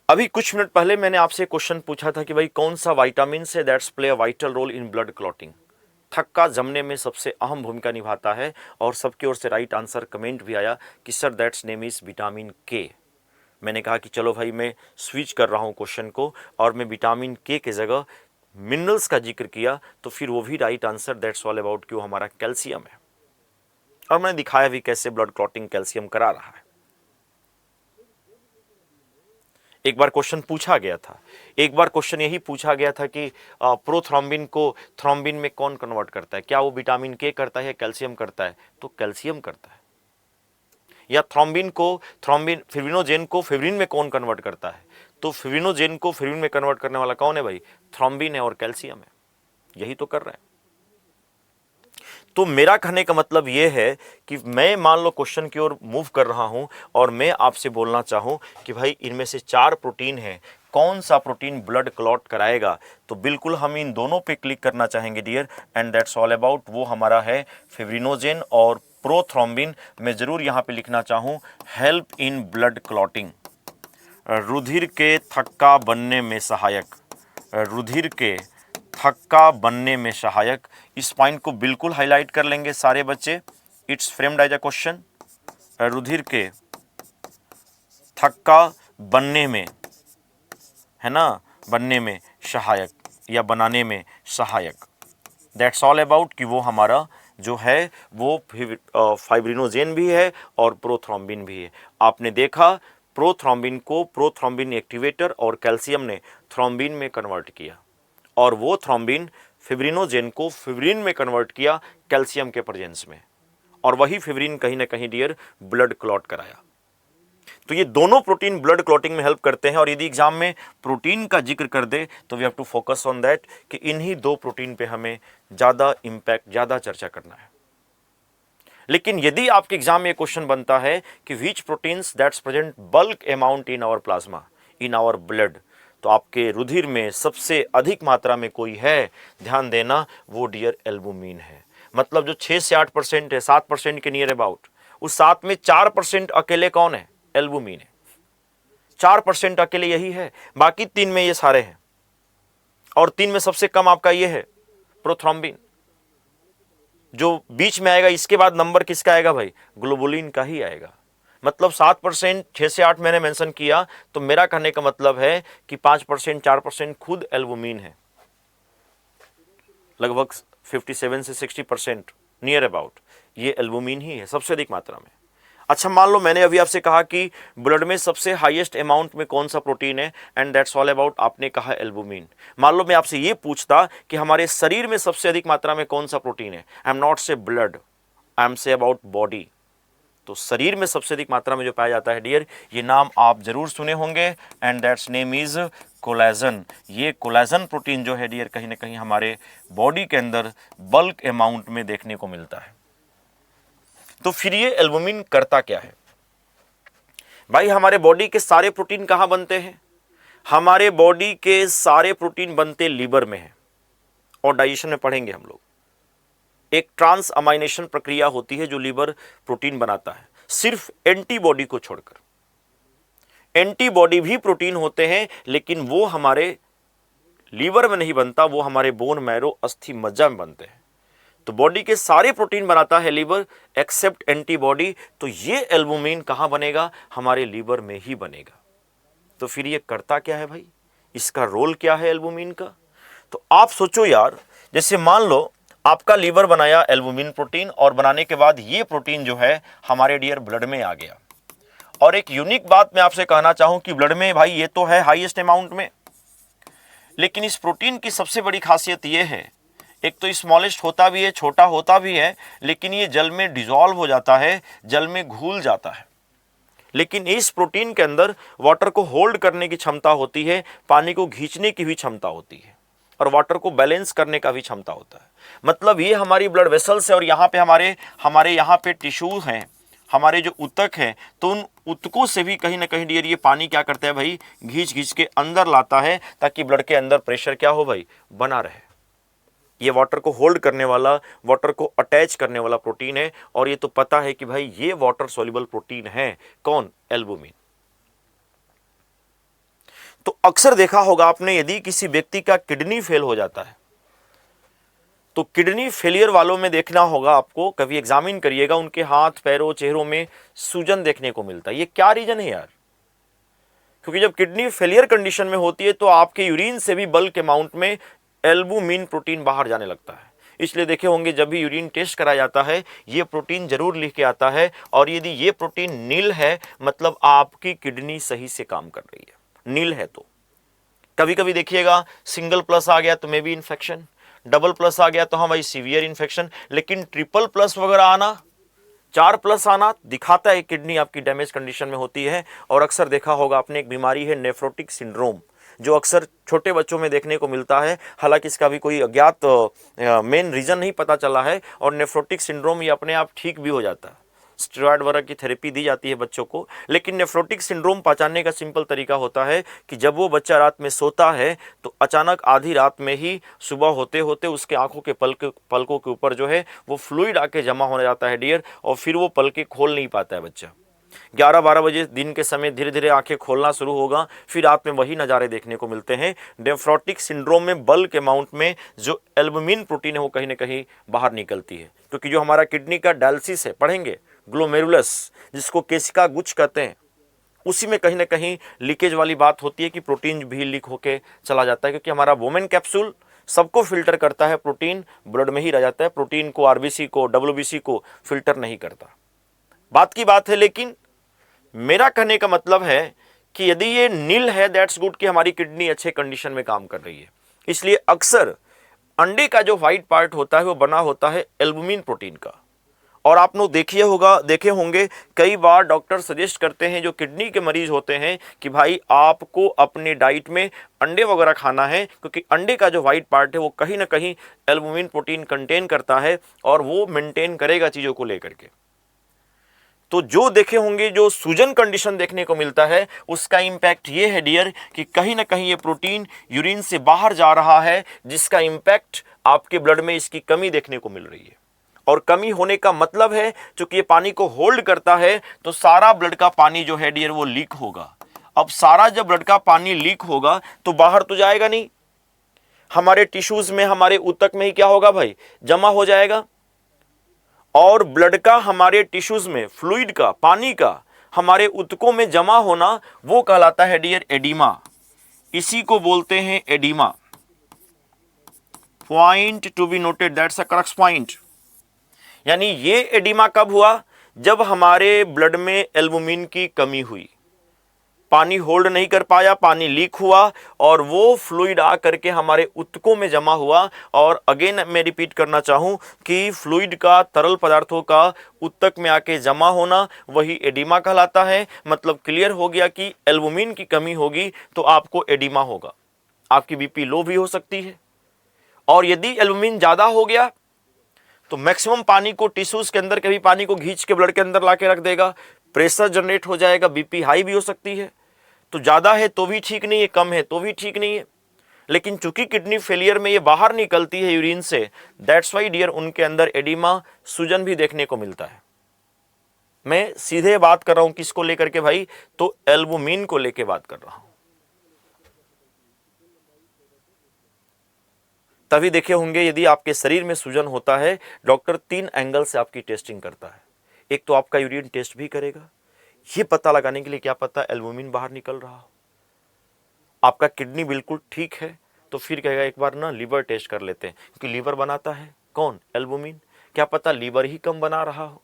अभी कुछ मिनट पहले मैंने आपसे क्वेश्चन पूछा था कि भाई कौन सा विटामिन से that's play a vital role in blood clotting, थक्का जमने में सबसे अहम भूमिका निभाता है, और सबकी ओर से राइट आंसर कमेंट भी आया कि sir that's name is vitamin के। मैंने कहा कि चलो भाई मैं स्विच कर रहा हूँ क्वेश्चन को, और मैं विटामिन के जगह मिनरल्स का जिक्र किया, तो फिर वो भी right answer that's all about कि वो हमारा कैल्शियम है। और मैंने दिखाया भी कैसे ब्लड क्लॉटिंग कैल्शियम करा रहा है। एक बार क्वेश्चन पूछा गया था, एक बार क्वेश्चन यही पूछा गया था कि प्रोथ्रोम्बिन को थ्रोम्बिन में कौन कन्वर्ट करता है, क्या वो विटामिन के करता है या कैल्शियम करता है, तो कैल्शियम करता है। या थ्रोम्बिन फिब्रिनोजेन को फिब्रिन में कौन कन्वर्ट करता है, तो फिब्रिनोजेन को फिब्रिन में कन्वर्ट करने वाला कौन है भाई, थ्रोम्बिन है और कैल्शियम है, यही तो कर रहा है। तो मेरा कहने का मतलब यह है कि मैं मान लो क्वेश्चन की ओर मूव कर रहा हूं, और मैं आपसे बोलना चाहूं कि भाई इनमें से 4 प्रोटीन है, कौन सा प्रोटीन ब्लड क्लॉट कराएगा, तो बिल्कुल हम इन दोनों पे क्लिक करना चाहेंगे dear, and that's all about, वो हमारा है फिब्रिनोजेन और प्रोथ्रोम्बिन। मैं जरूर यहाँ पे लिखना चाहूँ हेल्प इन ब्लड क्लॉटिंग, रुधिर के थक्का बनने में सहायक, रुधिर के थक्का बनने में सहायक। इस पॉइंट को बिल्कुल हाईलाइट कर लेंगे सारे बच्चे, it's framed as a question, रुधिर के थक्का बनने में, है ना, बनने में सहायक या बनाने में सहायक, दैट्स ऑल अबाउट कि वो हमारा जो है वो फाइब्रिनोजेन भी है और प्रोथ्रोम्बिन भी है। आपने देखा प्रोथ्रोम्बिन को प्रोथ्रोम्बिन एक्टिवेटर और कैल्शियम ने थ्रोम्बिन में कन्वर्ट किया, और वो थ्रोम्बिन फिब्रिनोजेन को फिब्रिन में कन्वर्ट किया कैल्शियम के प्रेजेंस में, और वही फिब्रिन कहीं ना कहीं डियर ब्लड क्लॉट कराया। तो ये दोनों प्रोटीन ब्लड क्लॉटिंग में हेल्प करते हैं, और यदि एग्जाम में प्रोटीन का जिक्र कर दे तो we have to focus on that कि इन्हीं 2 प्रोटीन पे हमें ज़्यादा इंपैक्ट, ज़्यादा चर्चा करना है। लेकिन यदि आपके एग्जाम में क्वेश्चन बनता है कि which proteins that's present bulk amount in our plasma, in our blood, तो आपके रुधिर में सबसे अधिक मात्रा में कोई है, ध्यान देना, वो डियर एल्बुमिन है। मतलब जो 6 से 8% है, 7% के नियर अबाउट, उस 7 में 4% अकेले कौन है, एल्बुमिन है। 4% अकेले यही है, बाकी 3 में ये सारे हैं, और 3 में सबसे कम आपका ये है प्रोथ्रोम्बिन। जो बीच में आएगा इसके बाद नंबर किसका आएगा भाई, ग्लोबुलिन का ही आएगा। मतलब 7%, 6 से 8 मैंने मेंशन किया, तो मेरा कहने का मतलब है कि 5%, 4% खुद एल्बुमिन है, लगभग 57 से 60% नियर अबाउट ये एल्बुमिन ही है सबसे अधिक मात्रा में। अच्छा, मान लो मैंने अभी आपसे कहा कि ब्लड में सबसे हाईएस्ट अमाउंट में कौन सा प्रोटीन है, एंड दैट्स ऑल अबाउट आपने कहा एल्बुमिन। मान लो मैं आपसे ये पूछता कि हमारे शरीर में सबसे अधिक मात्रा में कौन सा प्रोटीन है, आई एम नॉट से blood, I am say about body. तो शरीर में सबसे अधिक मात्रा में जो पाया जाता है डियर, ये नाम आप जरूर सुने होंगे, and that's name is collagen. ये कोलेजन प्रोटीन जो है डियर कहीं ना कहीं हमारे बॉडी के अंदर बल्क अमाउंट में देखने को मिलता है। तो फिर ये एल्बुमिन करता क्या है भाई, हमारे बॉडी के सारे प्रोटीन कहां बनते हैं, हमारे बॉडी के सारे प्रोटीन बनते लीवर में हैं, और डाइजेशन में पढ़ेंगे हम लोग। एक ट्रांस अमाइनेशन प्रक्रिया होती है जो लीवर प्रोटीन बनाता है, सिर्फ एंटीबॉडी को छोड़कर। एंटीबॉडी भी प्रोटीन होते हैं, लेकिन वो हमारे लीवर में नहीं बनता, वो हमारे बोन मैरो अस्थि मज्जा में बनते हैं। तो बॉडी के सारे प्रोटीन बनाता है लीवर एक्सेप्ट एंटीबॉडी। तो ये एल्बुमिन कहां बनेगा, हमारे लीवर में ही बनेगा। तो फिर ये करता क्या है भाई, इसका रोल क्या है एल्बुमिन का। तो आप सोचो यार, जैसे मान लो आपका लीवर बनाया एल्बुमिन प्रोटीन, और बनाने के बाद ये प्रोटीन जो है हमारे डियर ब्लड में आ गया। और एक यूनिक बात मैं आपसे कहना चाहूं कि ब्लड में भाई ये तो है हाईएस्ट अमाउंट में, लेकिन इस प्रोटीन की सबसे बड़ी खासियत ये है, एक तो स्मॉलेस्ट होता भी है, छोटा होता भी है, लेकिन ये जल में डिजॉल्व हो जाता है, जल में घुल जाता है। लेकिन इस प्रोटीन के अंदर वाटर को होल्ड करने की क्षमता होती है, पानी को खींचने की भी क्षमता होती है, और वाटर को बैलेंस करने का भी क्षमता होता है। मतलब ये हमारी ब्लड वेसल्स है, और यहाँ पे हमारे यहाँ पे टिश्यूज हैं, हमारे जो ऊतक हैं, तो उन ऊतकों से भी कहीं ना कहीं डियर ये पानी क्या करता है भाई, घींच घींच के अंदर लाता है, ताकि ब्लड के अंदर प्रेशर क्या हो भाई, बना रहे। ये वाटर को होल्ड करने वाला, वाटर को अटैच करने वाला प्रोटीन है, और ये तो पता है कि भाई ये वाटर सॉल्युबल प्रोटीन है। कौन? एल्बुमिन। तो अक्सर देखा होगा आपने, यदि किसी व्यक्ति का किडनी फेल हो जाता है, तो किडनी फेलियर वालों में देखना होगा आपको, कभी एग्जामिन करिएगा, उनके हाथ पैरों चेहरों में सूजन देखने को मिलता है। ये क्या रीजन है यार? क्योंकि जब किडनी फेलियर कंडीशन में होती है तो आपके यूरिन से भी बल्क अमाउंट में एल्बुमिन प्रोटीन बाहर जाने लगता है। इसलिए देखे होंगे जब भी यूरिन टेस्ट कराया जाता है, ये प्रोटीन जरूर लिख के आता है, और यदि ये प्रोटीन नील है मतलब आपकी किडनी सही से काम कर रही है। नील है तो कभी कभी देखिएगा सिंगल प्लस आ गया तो maybe infection, double plus आ गया तो हाँ भाई सीवियर इन्फेक्शन, लेकिन ट्रिपल प्लस वगैरह आना, 4 प्लस आना दिखाता है किडनी आपकी डैमेज कंडीशन में होती है। और अक्सर देखा होगा आपने, एक बीमारी है नेफ्रोटिक सिंड्रोम, जो अक्सर छोटे बच्चों में देखने को मिलता है। हालांकि इसका भी कोई अज्ञात मेन रीजन नहीं पता चला है, और नेफ्रोटिक सिंड्रोम ये अपने आप ठीक भी हो जाता है, स्टेरॉयड वगैरह की थेरेपी दी जाती है बच्चों को। लेकिन नेफ्रोटिक सिंड्रोम पहचानने का सिंपल तरीका होता है कि जब वो बच्चा रात में सोता है तो अचानक आधी रात में ही सुबह होते होते उसके आंखों के पलकों के ऊपर जो है वो फ्लूइड आके जमा होने जाता है डियर, और फिर वो पलके खोल नहीं पाता है बच्चा। 11-12 बजे दिन के समय धीरे धीरे आंखें खोलना शुरू होगा, फिर रात में वही नज़ारे देखने को मिलते हैं। नेफ्रोटिक सिंड्रोम में बल्क अमाउंट में जो एल्बुमिन प्रोटीन है वो कहीं ना कहीं बाहर निकलती है, क्योंकि जो हमारा किडनी का डायलिसिस है, पढ़ेंगे ग्लोमेरुलस, जिसको केशिका गुच्छ कहते हैं, उसी में कहीं ना कहीं लीकेज वाली बात होती है कि प्रोटीन भी लीक होके चला जाता है, क्योंकि हमारा वोमेन कैप्सूल सबको फिल्टर करता है, प्रोटीन ब्लड में ही रह जाता है, प्रोटीन को आरबीसी को डब्ल्यूबीसी को फिल्टर नहीं करता। बात की बात है, लेकिन मेरा कहने का मतलब है कि यदि ये नील है दैट्स गुड कि हमारी किडनी अच्छे कंडीशन में काम कर रही है। इसलिए अक्सर अंडे का जो व्हाइट पार्ट होता है वो बना होता है एल्बुमिन प्रोटीन का। और आप लोग देखे होंगे कई बार डॉक्टर सजेस्ट करते हैं जो किडनी के मरीज होते हैं कि भाई आपको अपने डाइट में अंडे वगैरह खाना है, क्योंकि अंडे का जो व्हाइट पार्ट है वो कहीं ना कहीं एल्बुमिन प्रोटीन कंटेन करता है, और वो मेंटेन करेगा चीज़ों को लेकर के। तो जो देखे होंगे जो सूजन कंडीशन देखने को मिलता है, उसका इंपैक्ट ये है डियर कि कहीं ना कहीं ये प्रोटीन यूरिन से बाहर जा रहा है, जिसका इंपैक्ट आपके ब्लड में इसकी कमी देखने को मिल रही है। और कमी होने का मतलब है चूंकि ये पानी को होल्ड करता है तो सारा ब्लड का पानी जो है डियर वो लीक होगा। अब सारा जब ब्लड का पानी लीक होगा तो बाहर तो जाएगा नहीं, हमारे टिश्यूज में, हमारे ऊतक में ही क्या होगा भाई, जमा हो जाएगा। और ब्लड का हमारे टिश्यूज में, फ्लूइड का, पानी का हमारे ऊतकों में जमा होना वो कहलाता है डियर एडिमा। इसी को बोलते हैं oedema. Point to be noted, that's a crux point. यानी ये एडिमा कब हुआ, जब हमारे ब्लड में एल्बुमिन की कमी हुई, पानी होल्ड नहीं कर पाया, पानी लीक हुआ, और वो फ्लूइड आ करके हमारे ऊतकों में जमा हुआ। और अगेन मैं रिपीट करना चाहूं कि फ्लूइड का, तरल पदार्थों का ऊतक में आके जमा होना वही एडिमा कहलाता है। मतलब क्लियर हो गया कि एल्बुमिन की कमी होगी तो आपको एडिमा होगा, आपकी बीपी लो भी हो सकती है। और यदि एल्बुमिन ज़्यादा हो गया तो मैक्सिमम पानी को टिश्यूज के अंदर, कभी पानी को खींच के ब्लड के अंदर ला के रख देगा, प्रेशर जनरेट हो जाएगा, बीपी हाई भी हो सकती है। तो ज़्यादा है तो भी ठीक नहीं है, कम है तो भी ठीक नहीं है। लेकिन चूंकि किडनी फेलियर में ये बाहर निकलती है यूरिन से, दैट्स वाई डियर उनके अंदर एडिमा, सूजन भी देखने को मिलता है। मैं सीधे बात कर रहा हूं किसको लेकर के भाई, तो एल्बुमिन को लेकर बात कर रहा हूं। तभी देखे होंगे यदि आपके शरीर में सूजन होता है, डॉक्टर 3 एंगल से आपकी टेस्टिंग करता है। एक तो आपका यूरिन टेस्ट भी करेगा, ये पता लगाने के लिए क्या पता एल्बुमिन बाहर निकल रहा हो। आपका किडनी बिल्कुल ठीक है तो फिर कहेगा एक बार ना लीवर टेस्ट कर लेते हैं, क्योंकि लीवर बनाता है कौन, एल्बुमिन। क्या पता लीवर ही कम बना रहा हो,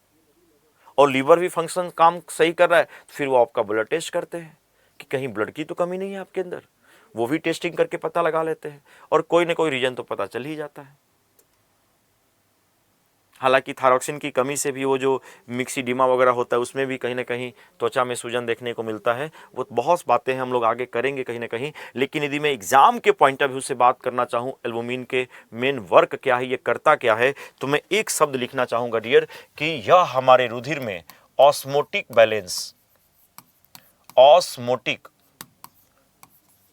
और लीवर भी फंक्शन काम सही कर रहा है, तो फिर वो आपका ब्लड टेस्ट करते हैं कि कहीं ब्लड की तो कमी नहीं है आपके अंदर, वो भी टेस्टिंग करके पता लगा लेते हैं, और कोई ना कोई रीजन तो पता चल ही जाता है। हालांकि थायरॉक्सिन की कमी से भी वो जो मिक्सीडीमा वगैरह होता है उसमें भी कहीं ना कहीं त्वचा में सूजन देखने को मिलता है। वो बहुत बातें हैं, हम लोग आगे करेंगे कहीं ना कहीं। लेकिन यदि मैं एग्जाम के पॉइंट ऑफ व्यू से बात करना चाहूँ एल्बुमिन के मेन वर्क क्या है, ये करता क्या है, तो मैं एक शब्द लिखना चाहूँगा डियर कि यह हमारे रुधिर में ऑस्मोटिक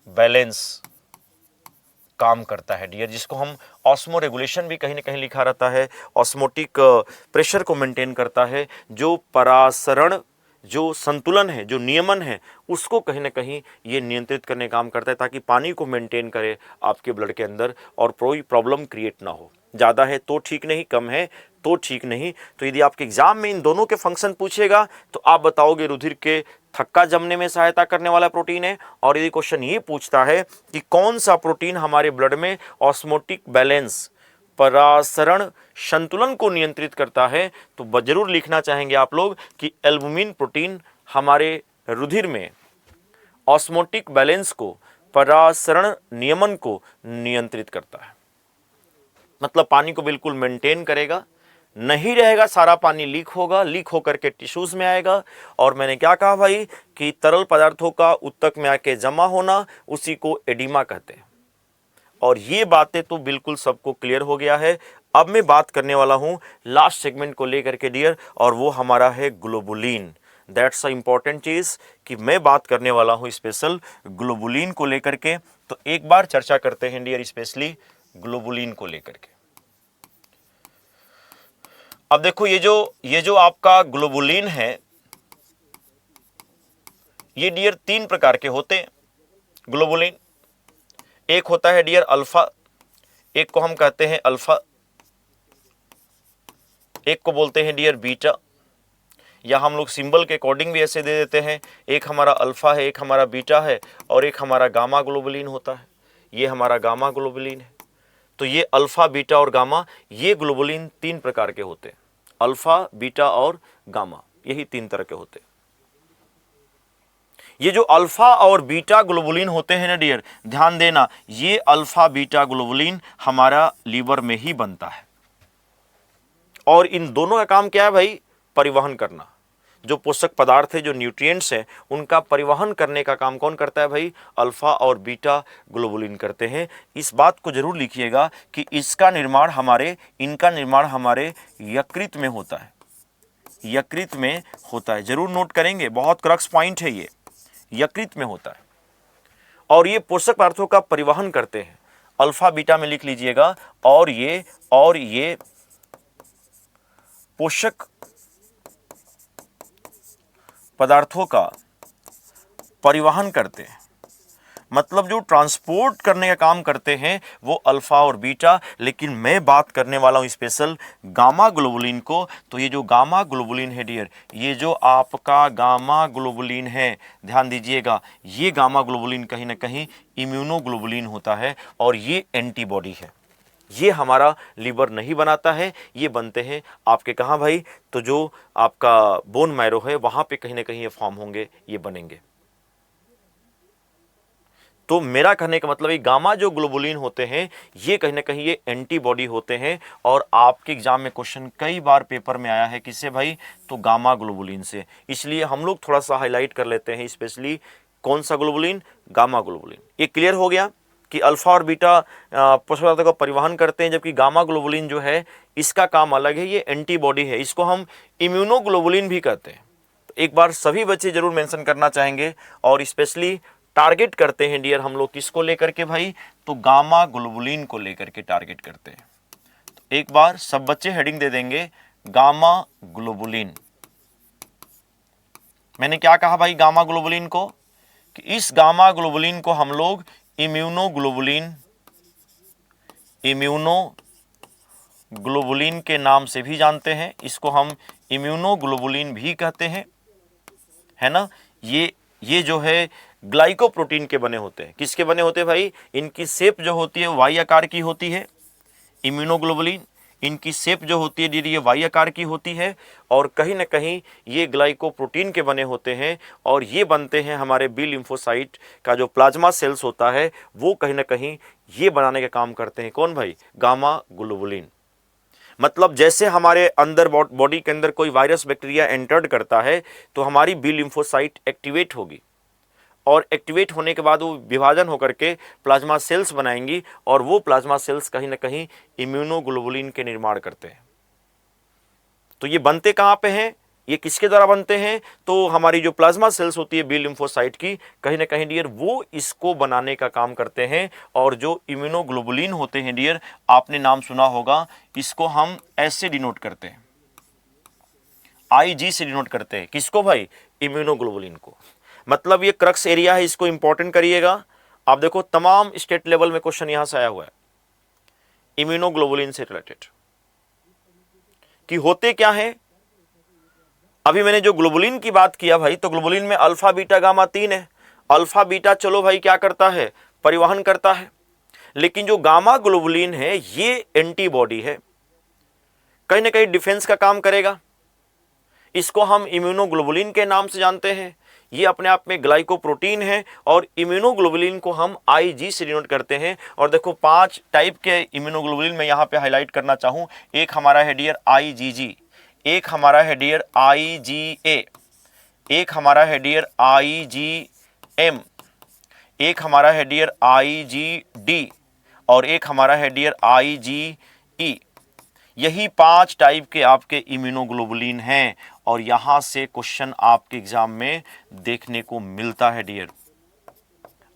बैलेंस काम करता है डियर, जिसको हम ऑस्मो रेगुलेशन भी कहीं ना कहीं लिखा रहता है। ऑस्मोटिक प्रेशर को मेंटेन करता है, जो परासरण, जो संतुलन है, जो नियमन है, उसको कहीं ना कहीं ये नियंत्रित करने का काम करता है, ताकि पानी को मेंटेन करे आपके ब्लड के अंदर और कोई प्रॉब्लम क्रिएट ना हो। ज़्यादा है तो ठीक नहीं, कम है तो ठीक नहीं। तो यदि आपके एग्जाम में इन दोनों के फंक्शन पूछेगा तो आप बताओगे रुधिर के थक्का जमने में सहायता करने वाला प्रोटीन है। और यदि क्वेश्चन ये पूछता है कि कौन सा प्रोटीन हमारे ब्लड में ऑस्मोटिक बैलेंस, परासरण संतुलन को नियंत्रित करता है, तो जरूर लिखना चाहेंगे आप लोग कि एल्बुमिन प्रोटीन हमारे रुधिर में ऑस्मोटिक बैलेंस को, परासरण नियमन को नियंत्रित करता है। मतलब पानी को बिल्कुल मेंटेन करेगा, नहीं रहेगा सारा पानी लीक होगा, लीक होकर के टिश्यूज में आएगा। और मैंने क्या कहा भाई कि तरल पदार्थों का ऊतक में आके जमा होना, उसी को एडिमा कहते हैं। और ये बातें तो बिल्कुल सबको क्लियर हो गया है। अब मैं बात करने वाला हूं लास्ट सेगमेंट को लेकर के डियर, और वो हमारा है ग्लोबुलिन। दैट्स अ इंपॉर्टेंट चीज कि मैं बात करने वाला हूं स्पेशल ग्लोबुलिन को लेकर के। तो एक बार चर्चा करते हैं डियर स्पेशली ग्लोबुलिन को लेकर के। अब देखो ये जो आपका ग्लोबुलिन है, ये डियर 3 प्रकार के होते हैं ग्लोबुलिन। एक होता है डियर अल्फा, एक को हम कहते हैं अल्फा, एक को बोलते हैं डियर बीटा, या हम लोग सिंबल के अकॉर्डिंग भी ऐसे दे देते हैं। एक हमारा अल्फा है, एक हमारा बीटा है, और एक हमारा गामा ग्लोबुलिन होता है। ये हमारा गामा ग्लोबुलिन है। तो ये अल्फा, बीटा और गामा, ये ग्लोबुलिन 3 प्रकार के होते हैं। अल्फा, बीटा और गामा, यही 3 तरह के होते हैं। ये जो अल्फा और बीटा ग्लोबुलिन होते हैं ना डियर, ध्यान देना, ये अल्फा बीटा ग्लोबुलिन हमारा लीवर में ही बनता है। और इन दोनों का काम क्या है भाई? परिवहन करना। जो पोषक पदार्थ है, जो न्यूट्रिएंट्स हैं, उनका परिवहन करने का काम कौन करता है भाई? अल्फा और बीटा ग्लोबुलिन करते हैं। इस बात को जरूर लिखिएगा कि इनका निर्माण हमारे यकृत में होता है, यकृत में होता है। जरूर नोट करेंगे, बहुत क्रक्स पॉइंट है ये, यकृत में होता है। और ये पोषक पदार्थों का परिवहन करते हैं, अल्फा बीटा में लिख लीजिएगा। और ये पोषक पदार्थों का परिवहन करते हैं, मतलब जो ट्रांसपोर्ट करने का काम करते हैं वो अल्फा और बीटा। लेकिन मैं बात करने वाला हूं स्पेशल गामा ग्लोबुलिन को। तो ये जो गामा ग्लोबुलिन है डियर, ये जो आपका गामा ग्लोबुलिन है, ध्यान दीजिएगा, ये गामा ग्लोबुलिन कहीं ना कहीं इम्यूनोग्लोबुलिन होता है, और ये एंटीबॉडी है। ये हमारा लीवर नहीं बनाता है, ये बनते हैं आपके कहाँ भाई? तो जो आपका बोन मैरो है वहां पे कहीं ना कहीं ये फॉर्म होंगे, ये बनेंगे। तो मेरा कहने का मतलब है गामा जो ग्लोबुलिन होते हैं ये कहीं ना कहीं ये एंटीबॉडी होते हैं। और आपके एग्जाम में क्वेश्चन कई बार पेपर में आया है, किससे भाई? तो गामा ग्लोबुलिन से। इसलिए हम लोग थोड़ा सा हाईलाइट कर लेते हैं स्पेशली कौन सा ग्लोबुलिन? Gamma globulin. ये क्लियर हो गया कि अल्फा और बीटा पोषक पदार्थों का परिवहन करते हैं, जबकि गामा ग्लोबुलिन जो है इसका काम अलग है, ये एंटीबॉडी है, इसको हम इम्यूनोग्लोबुलिन भी कहते हैं। तो एक बार सभी बच्चे जरूर मेंशन करना चाहेंगे। और स्पेशली टारगेट करते हैं डियर हम लोग किसको लेकर के भाई? तो गामा ग्लोबुलिन को लेकर के टारगेट करते हैं। तो एक बार सब बच्चे हेडिंग दे देंगे गामा ग्लोबुलिन। मैंने क्या कहा भाई गामा ग्लोबुलिन को? कि इस गामा ग्लोबुलिन को हम लोग इम्यूनोग्लोबुलिन के नाम से भी जानते हैं। इसको हम इम्यूनोग्लोबुलिन भी कहते हैं, है ना। ये जो है ग्लाइकोप्रोटीन के बने होते हैं। किसके बने होते हैं भाई? इनकी शेप जो होती है वाई आकार की होती है। इम्यूनोग्लोबुलिन, इनकी शेप जो होती है ये वाई आकार की होती है, और कहीं ना कहीं ये ग्लाइकोप्रोटीन के बने होते हैं। और ये बनते हैं हमारे बी लिम्फोसाइट का जो प्लाज्मा सेल्स होता है, वो कहीं ना कहीं ये बनाने का काम करते हैं। कौन भाई? Gamma globulin. मतलब जैसे हमारे अंदर बॉडी के अंदर कोई वायरस बैक्टीरिया एंटर्ड करता है तो हमारी बी लिम्फोसाइट एक्टिवेट होगी, और एक्टिवेट होने के बाद वो विभाजन होकर के प्लाज्मा सेल्स बनाएंगी, और वो प्लाज्मा सेल्स कहीं ना कहीं इम्यूनोग्लोबुलिन के निर्माण करते हैं। तो ये बनते कहाँ पे हैं, ये किसके द्वारा बनते हैं, तो हमारी जो प्लाज्मा सेल्स होती है बी लिम्फोसाइट की, कहीं ना कहीं डियर वो इसको बनाने का काम करते हैं। और जो इम्यूनोग्लोबुलिन होते हैं डियर, आपने नाम सुना होगा, इसको हम ऐसे डिनोट करते हैं, IG से डिनोट करते हैं। किसको भाई, इम्यूनोग्लोबुलिन को। मतलब ये क्रक्स एरिया है, इसको इंपॉर्टेंट करिएगा। आप देखो तमाम स्टेट लेवल में क्वेश्चन यहां से आया हुआ है इम्यूनोग्लोबुलिन से रिलेटेड, कि होते क्या है। अभी मैंने जो ग्लोबुलिन की बात किया भाई, तो ग्लोबुलिन में अल्फा बीटा गामा 3 है। अल्फा बीटा चलो भाई क्या करता है, परिवहन करता है, लेकिन जो गामा ग्लोबुलिन है ये एंटीबॉडी है, कहीं ना कहीं डिफेंस का काम करेगा। इसको हम इम्यूनोग्लोबुलिन के नाम से जानते हैं। ये अपने आप में ग्लाइकोप्रोटीन है, और इम्यूनोग्लोबुलिन को हम IG से डिनोट करते हैं। और देखो 5 टाइप के इम्यूनोग्लोबुलिन मैं यहाँ पे हाईलाइट करना चाहूँ। एक हमारा है डियर IgG, एक हमारा है डियर IgA, एक हमारा है डियर IgM, एक हमारा है डियर IgD, और एक हमारा है डियर IgE। यही 5 टाइप के आपके इम्यूनोग्लोबुलिन हैं, और यहां से क्वेश्चन आपके एग्जाम में देखने को मिलता है डियर।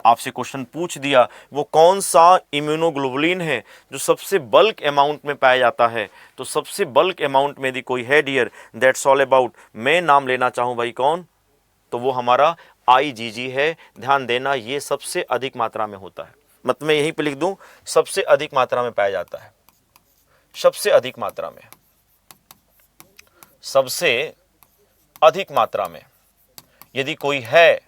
आपसे क्वेश्चन पूछ दिया वो कौन सा इम्यूनोग्लोबुलिन है जो सबसे बल्क अमाउंट में पाया जाता है, तो सबसे बल्क अमाउंट में यदि कोई है डियर, दैट्स ऑल अबाउट, मैं नाम लेना चाहूं भाई कौन, तो वो हमारा IgG है। ध्यान देना ये सबसे अधिक मात्रा में होता है, मतलब मैं यहीं पे लिख दूं सबसे अधिक मात्रा में पाया जाता है, सबसे अधिक मात्रा में, सबसे अधिक मात्रा में यदि कोई है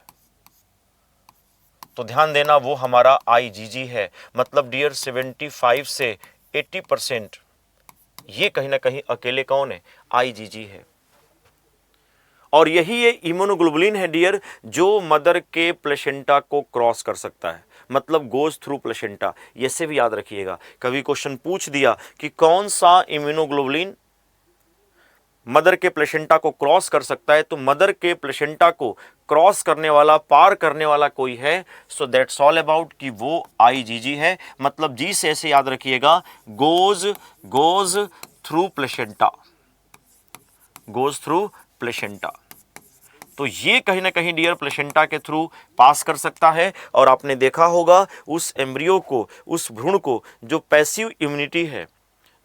तो ध्यान देना वो हमारा IgG है। मतलब डियर 75 से 80% ये कहीं ना कहीं अकेले कौन है, IgG है। और यही ये इम्यूनोग्लोबुलिन है डियर जो मदर के प्लेसेंटा को क्रॉस कर सकता है, मतलब गोज थ्रू प्लेसेंटा। ये से भी याद रखिएगा, कभी क्वेश्चन पूछ दिया कि कौन सा इम्यूनोग्लोबुलिन मदर के प्लेसेंटा को क्रॉस कर सकता है, तो मदर के प्लेसेंटा को क्रॉस करने वाला, पार करने वाला कोई है, सो दैट्स ऑल अबाउट कि वो IgG है। मतलब जी से ऐसे याद रखिएगा, goes through placenta, goes through placenta. तो ये कहीं ना कहीं डियर प्लेसेंटा के थ्रू पास कर सकता है। और आपने देखा होगा उस एम्ब्रियो को, उस भ्रूण को, जो पैसिव इम्यूनिटी है,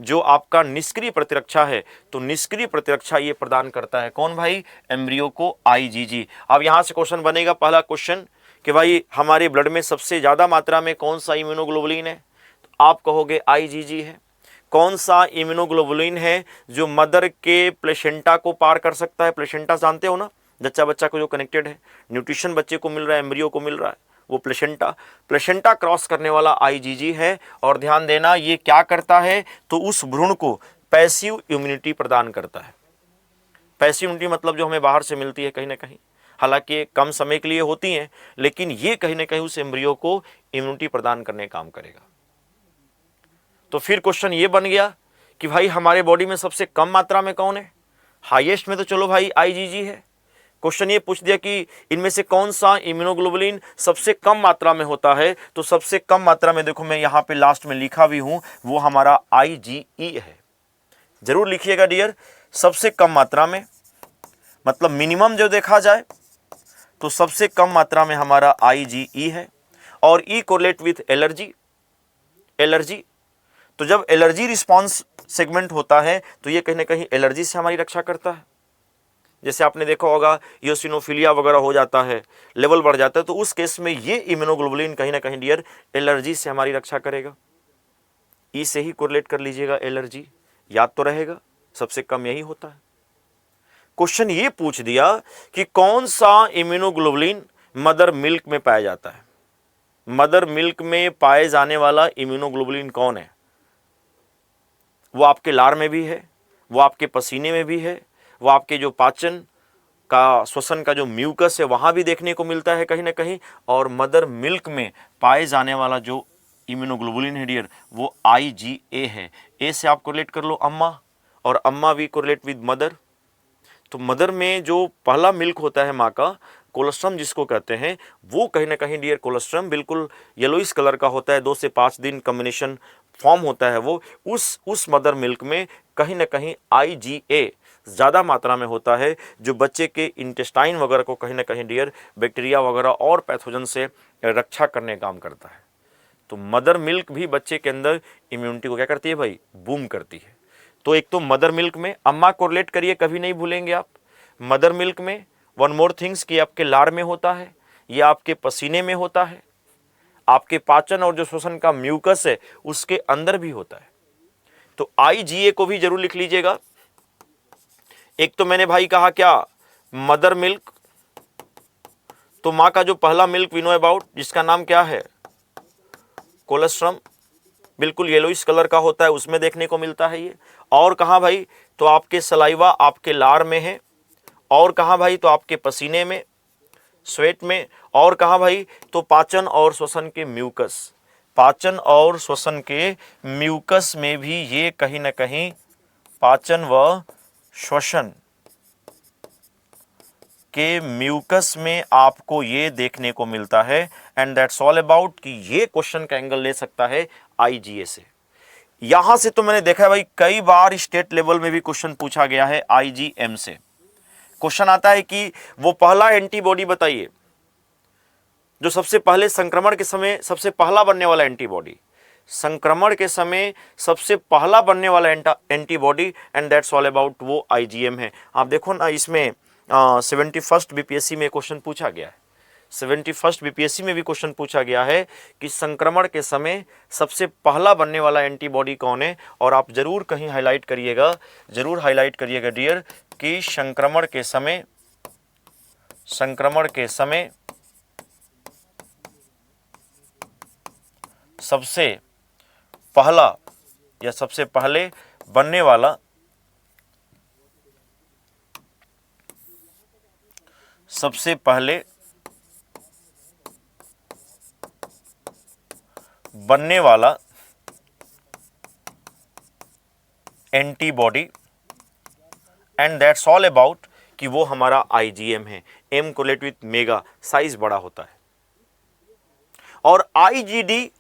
जो आपका निष्क्रिय प्रतिरक्षा है, तो निष्क्रिय प्रतिरक्षा ये प्रदान करता है कौन भाई, एम्ब्रियो को IgG। अब यहां से क्वेश्चन बनेगा, पहला क्वेश्चन कि भाई हमारे ब्लड में सबसे ज्यादा मात्रा में कौन सा इम्यूनोग्लोबुलिन है, तो आप कहोगे IgG है। कौन सा इम्यूनोग्लोबुलिन है जो मदर के प्लेसेंटा को पार कर सकता है, प्लेसेंटा जानते हो ना, जच्चा बच्चा को जो कनेक्टेड है, न्यूट्रिशन बच्चे को मिल रहा है, एम्ब्रियो को मिल रहा है, वो प्लेसेंटा क्रॉस करने वाला IgG है। और ध्यान देना ये क्या करता है, तो उस भ्रूण को पैसिव इम्यूनिटी प्रदान करता है। पैसिव इम्यूनिटी मतलब जो हमें बाहर से मिलती है कहीं ना कहीं, हालांकि कम समय के लिए होती हैं, लेकिन ये कहीं ना कहीं उस एम्ब्रियो को इम्यूनिटी प्रदान करने का काम करेगा। तो फिर क्वेश्चन ये बन गया कि भाई हमारे बॉडी में सबसे कम मात्रा में कौन है, हाईएस्ट में तो चलो भाई IgG है। क्वेश्चन ये पूछ दिया कि इनमें से कौन सा इम्यूनोग्लोबुलिन सबसे कम मात्रा में होता है, तो सबसे कम मात्रा में देखो मैं यहाँ पे लास्ट में लिखा भी हूं, वो हमारा IgE है। जरूर लिखिएगा डियर, सबसे कम मात्रा में मतलब मिनिमम जो देखा जाए तो सबसे कम मात्रा में हमारा IgE है। और E कोरिलेट विथ एलर्जी, तो जब एलर्जी रिस्पॉन्स सेगमेंट होता है तो ये कहीं ना कहीं एलर्जी से हमारी रक्षा करता है। जैसे आपने देखा होगा इओसिनोफिलिया वगैरह हो जाता है, लेवल बढ़ जाता है, तो उस केस में ये इम्यूनोग्लोबुलिन कहीं ना कहीं डियर एलर्जी से हमारी रक्षा करेगा। ई से ही कोरिलेट कर लीजिएगा, एलर्जी याद तो रहेगा, सबसे कम यही होता है। क्वेश्चन ये पूछ दिया कि कौन सा इम्यूनोग्लोबुलिन मदर मिल्क में पाया जाता है, मदर मिल्क में पाए जाने वाला इम्यूनोग्लोबुलिन कौन है। वो आपके लार में भी है, वो आपके पसीने में भी है, वो आपके जो पाचन का, श्वसन का जो म्यूकस है वहां भी देखने को मिलता है कहीं ना कहीं। और मदर मिल्क में पाए जाने वाला जो इम्यूनोग्लोबुलिन है डियर वो IgA है। ए से आप कोरिलेट कर लो अम्मा, और अम्मा वी कोरिलेट विद मदर। तो मदर में जो पहला मिल्क होता है माँ का, कोलोस्ट्रम जिसको कहते हैं, वो कहीं ना कहीं डियर कोलोस्ट्रम बिल्कुल येलोइश कलर का होता है, 2 से 5 दिन कॉम्बिनेशन फॉर्म होता है वो। उस मदर मिल्क में कहीं ना कहीं IgA ज़्यादा मात्रा में होता है, जो बच्चे के इंटेस्टाइन वगैरह को कहीं ना कहीं डियर बैक्टीरिया वगैरह और पैथोजन से रक्षा करने का काम करता है। तो मदर मिल्क भी बच्चे के अंदर इम्यूनिटी को क्या करती है भाई, बूम करती है। तो एक तो मदर मिल्क में अम्मा कोरिलेट करिए, कभी नहीं भूलेंगे आप। मदर मिल्क में वन मोर थिंग्स कि आपके लार में होता है, ये आपके पसीने में होता है, आपके पाचन और जो श्वसन का म्यूकस है उसके अंदर भी होता है। तो IgA को भी जरूर लिख लीजिएगा। एक तो मैंने भाई कहा क्या, मदर मिल्क, तो मां का जो पहला मिल्क वी नो अबाउट, जिसका नाम क्या है, कोलोस्ट्रम, बिल्कुल येलोइश कलर का होता है, उसमें देखने को मिलता है ये। और कहाँ भाई, तो आपके सलाइवा, आपके लार में है। और कहाँ भाई, तो आपके पसीने में, स्वेट में। और कहाँ भाई, तो पाचन और श्वसन के म्यूकस, पाचन और श्वसन के म्यूकस में भी ये कहीं ना कहीं पाचन व श्वसन के म्यूकस में आपको ये देखने को मिलता है। एंड दैट्स ऑल अबाउट कि ये क्वेश्चन का एंगल ले सकता है IgA से। यहां से तो मैंने देखा है भाई, कई बार स्टेट लेवल में भी क्वेश्चन पूछा गया है IgM से। क्वेश्चन आता है कि वो पहला एंटीबॉडी बताइए जो सबसे पहले संक्रमण के समय सबसे पहला बनने वाला एंटीबॉडी, संक्रमण के समय सबसे पहला बनने वाला antibody, and that's all about वो IgM है। आप देखो ना, इसमें 71st BPSC में क्वेश्चन पूछा गया है, 71st BPSC में भी क्वेश्चन पूछा गया है कि संक्रमण के समय सबसे पहला बनने वाला एंटीबॉडी कौन है। और आप जरूर कहीं हाईलाइट करिएगा, जरूर हाईलाइट करिएगा डियर, कि संक्रमण के समय सबसे पहला या सबसे पहले बनने वाला antibody, and that's all about कि वो हमारा IgM है। M correlate with mega, size बड़ा होता है। और IgD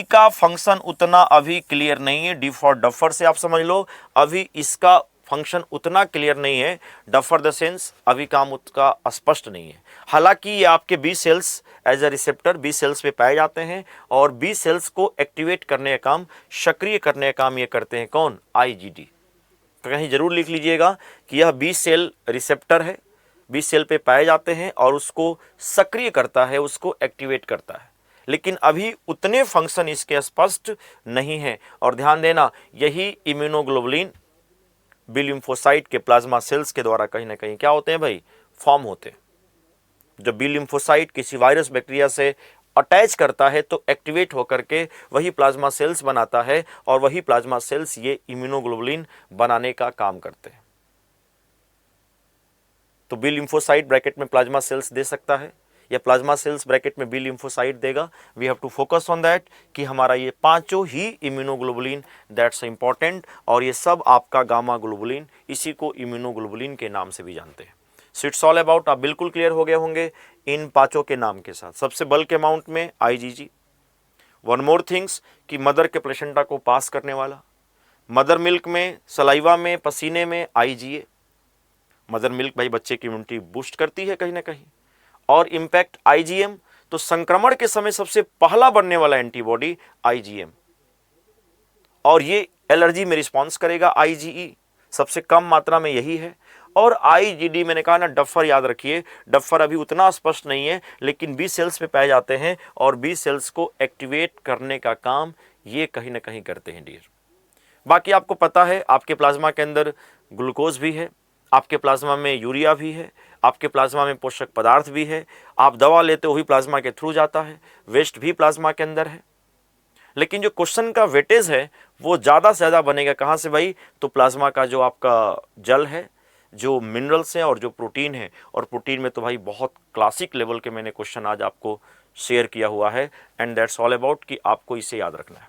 का फंक्शन उतना अभी क्लियर नहीं है। D फॉर डफर से आप समझ लो, अभी इसका फंक्शन उतना क्लियर नहीं है। डफर द सेंस अभी काम उसका स्पष्ट नहीं है। हालांकि ये आपके B cells as a receptor B cells पे पाए जाते हैं, और B सेल्स को एक्टिवेट करने का काम, सक्रिय करने का काम ये करते हैं कौन, IgD। तो कहीं जरूर लिख लीजिएगा कि यह B सेल रिसेप्टर है, B सेल पे पाए जाते हैं और उसको सक्रिय करता है, उसको एक्टिवेट करता है। लेकिन अभी उतने फंक्शन इसके स्पष्ट नहीं है। और ध्यान देना, यही इम्यूनोग्लोबुलिन बी लिम्फोसाइट के प्लाज्मा सेल्स के द्वारा कहीं ना कहीं क्या होते हैं भाई, फॉर्म होते हैं। जब बी लिम्फोसाइट किसी वायरस बैक्टीरिया से अटैच करता है तो एक्टिवेट होकर के वही प्लाज्मा सेल्स बनाता है, और वही प्लाज्मा सेल्स ये इम्यूनोग्लोबुलिन बनाने का काम करते हैं। तो बी लिम्फोसाइट ब्रैकेट में प्लाज्मा सेल्स दे सकता है, या प्लाज्मा सेल्स ब्रैकेट में बी लिम्फोसाइट देगा। We have to focus on that कि हमारा ये पांचों ही इम्यूनोग्लोबुलिन, दैट्स इंपॉर्टेंट। और ये सब आपका गामा ग्लोबुलिन, इसी को इम्यूनोग्लोबुलिन के नाम से भी जानते हैं। सो इट्स ऑल अबाउट, आप बिल्कुल क्लियर हो गए होंगे इन पांचों के नाम के साथ। सबसे बल्क अमाउंट में IgG। वन मोर थिंग्स कि मदर के प्लेसेंटा को पास करने वाला, मदर मिल्क में, सलाइवा में, पसीने में IgA। मदर मिल्क भाई बच्चे की इम्यूनिटी बूस्ट करती है कहीं ना कहीं। और इंपैक्ट IgM, तो संक्रमण के समय सबसे पहला बनने वाला एंटीबॉडी IgM, और ये एलर्जी में रिस्पॉन्स करेगा IgE, सबसे कम मात्रा में यही है। और IgD मैंने कहा ना, डफर याद रखिए, डफर अभी उतना स्पष्ट नहीं है, लेकिन B सेल्स पे पाए जाते हैं, और B सेल्स को एक्टिवेट करने का काम ये कहीं ना कहीं करते हैं डियर। बाकी आपको पता है, आपके प्लाज्मा के अंदर ग्लूकोज भी है, आपके प्लाज्मा में यूरिया भी है, आपके प्लाज्मा में पोषक पदार्थ भी है। आप दवा लेते हो भी प्लाज्मा के थ्रू जाता है, वेस्ट भी प्लाज्मा के अंदर है। लेकिन जो क्वेश्चन का वेटेज है वो ज़्यादा से ज़्यादा बनेगा कहाँ से भाई, तो प्लाज्मा का जो आपका जल है, जो मिनरल्स हैं और जो प्रोटीन है। और प्रोटीन में तो भाई बहुत क्लासिक लेवल के मैंने क्वेश्चन आज आपको शेयर किया हुआ है, एंड दैट्स ऑल अबाउट कि आपको इसे याद रखना है।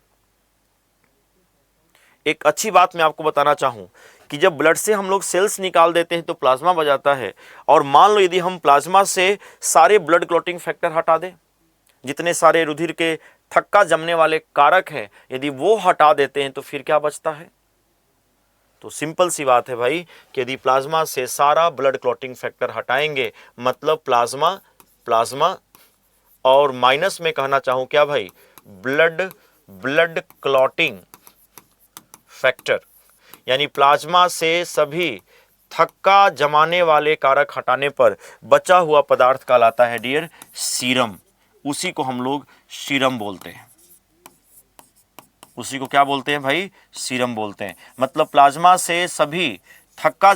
एक अच्छी बात मैं आपको बताना चाहूँ कि जब ब्लड से हम लोग सेल्स निकाल देते हैं तो प्लाज्मा बजाता है, और मान लो यदि हम प्लाज्मा से सारे ब्लड क्लॉटिंग फैक्टर हटा दें, जितने सारे रुधिर के थक्का जमने वाले कारक हैं, यदि वो हटा देते हैं तो फिर क्या बचता है? तो सिंपल सी बात है भाई कि यदि प्लाज्मा से सारा ब्लड क्लॉटिंग फैक्टर हटाएंगे, मतलब प्लाज्मा और माइनस में कहना चाहूं क्या भाई, ब्लड क्लॉटिंग फैक्टर, यानी प्लाज्मा से सभी थक्का जमाने वाले कारक हटाने पर बचा हुआ पदार्थ कहलाता है डियर सीरम। उसी को हम लोग सीरम बोलते हैं। उसी को क्या बोलते हैं भाई? सीरम बोलते हैं। मतलब प्लाज्मा से सभी थक्का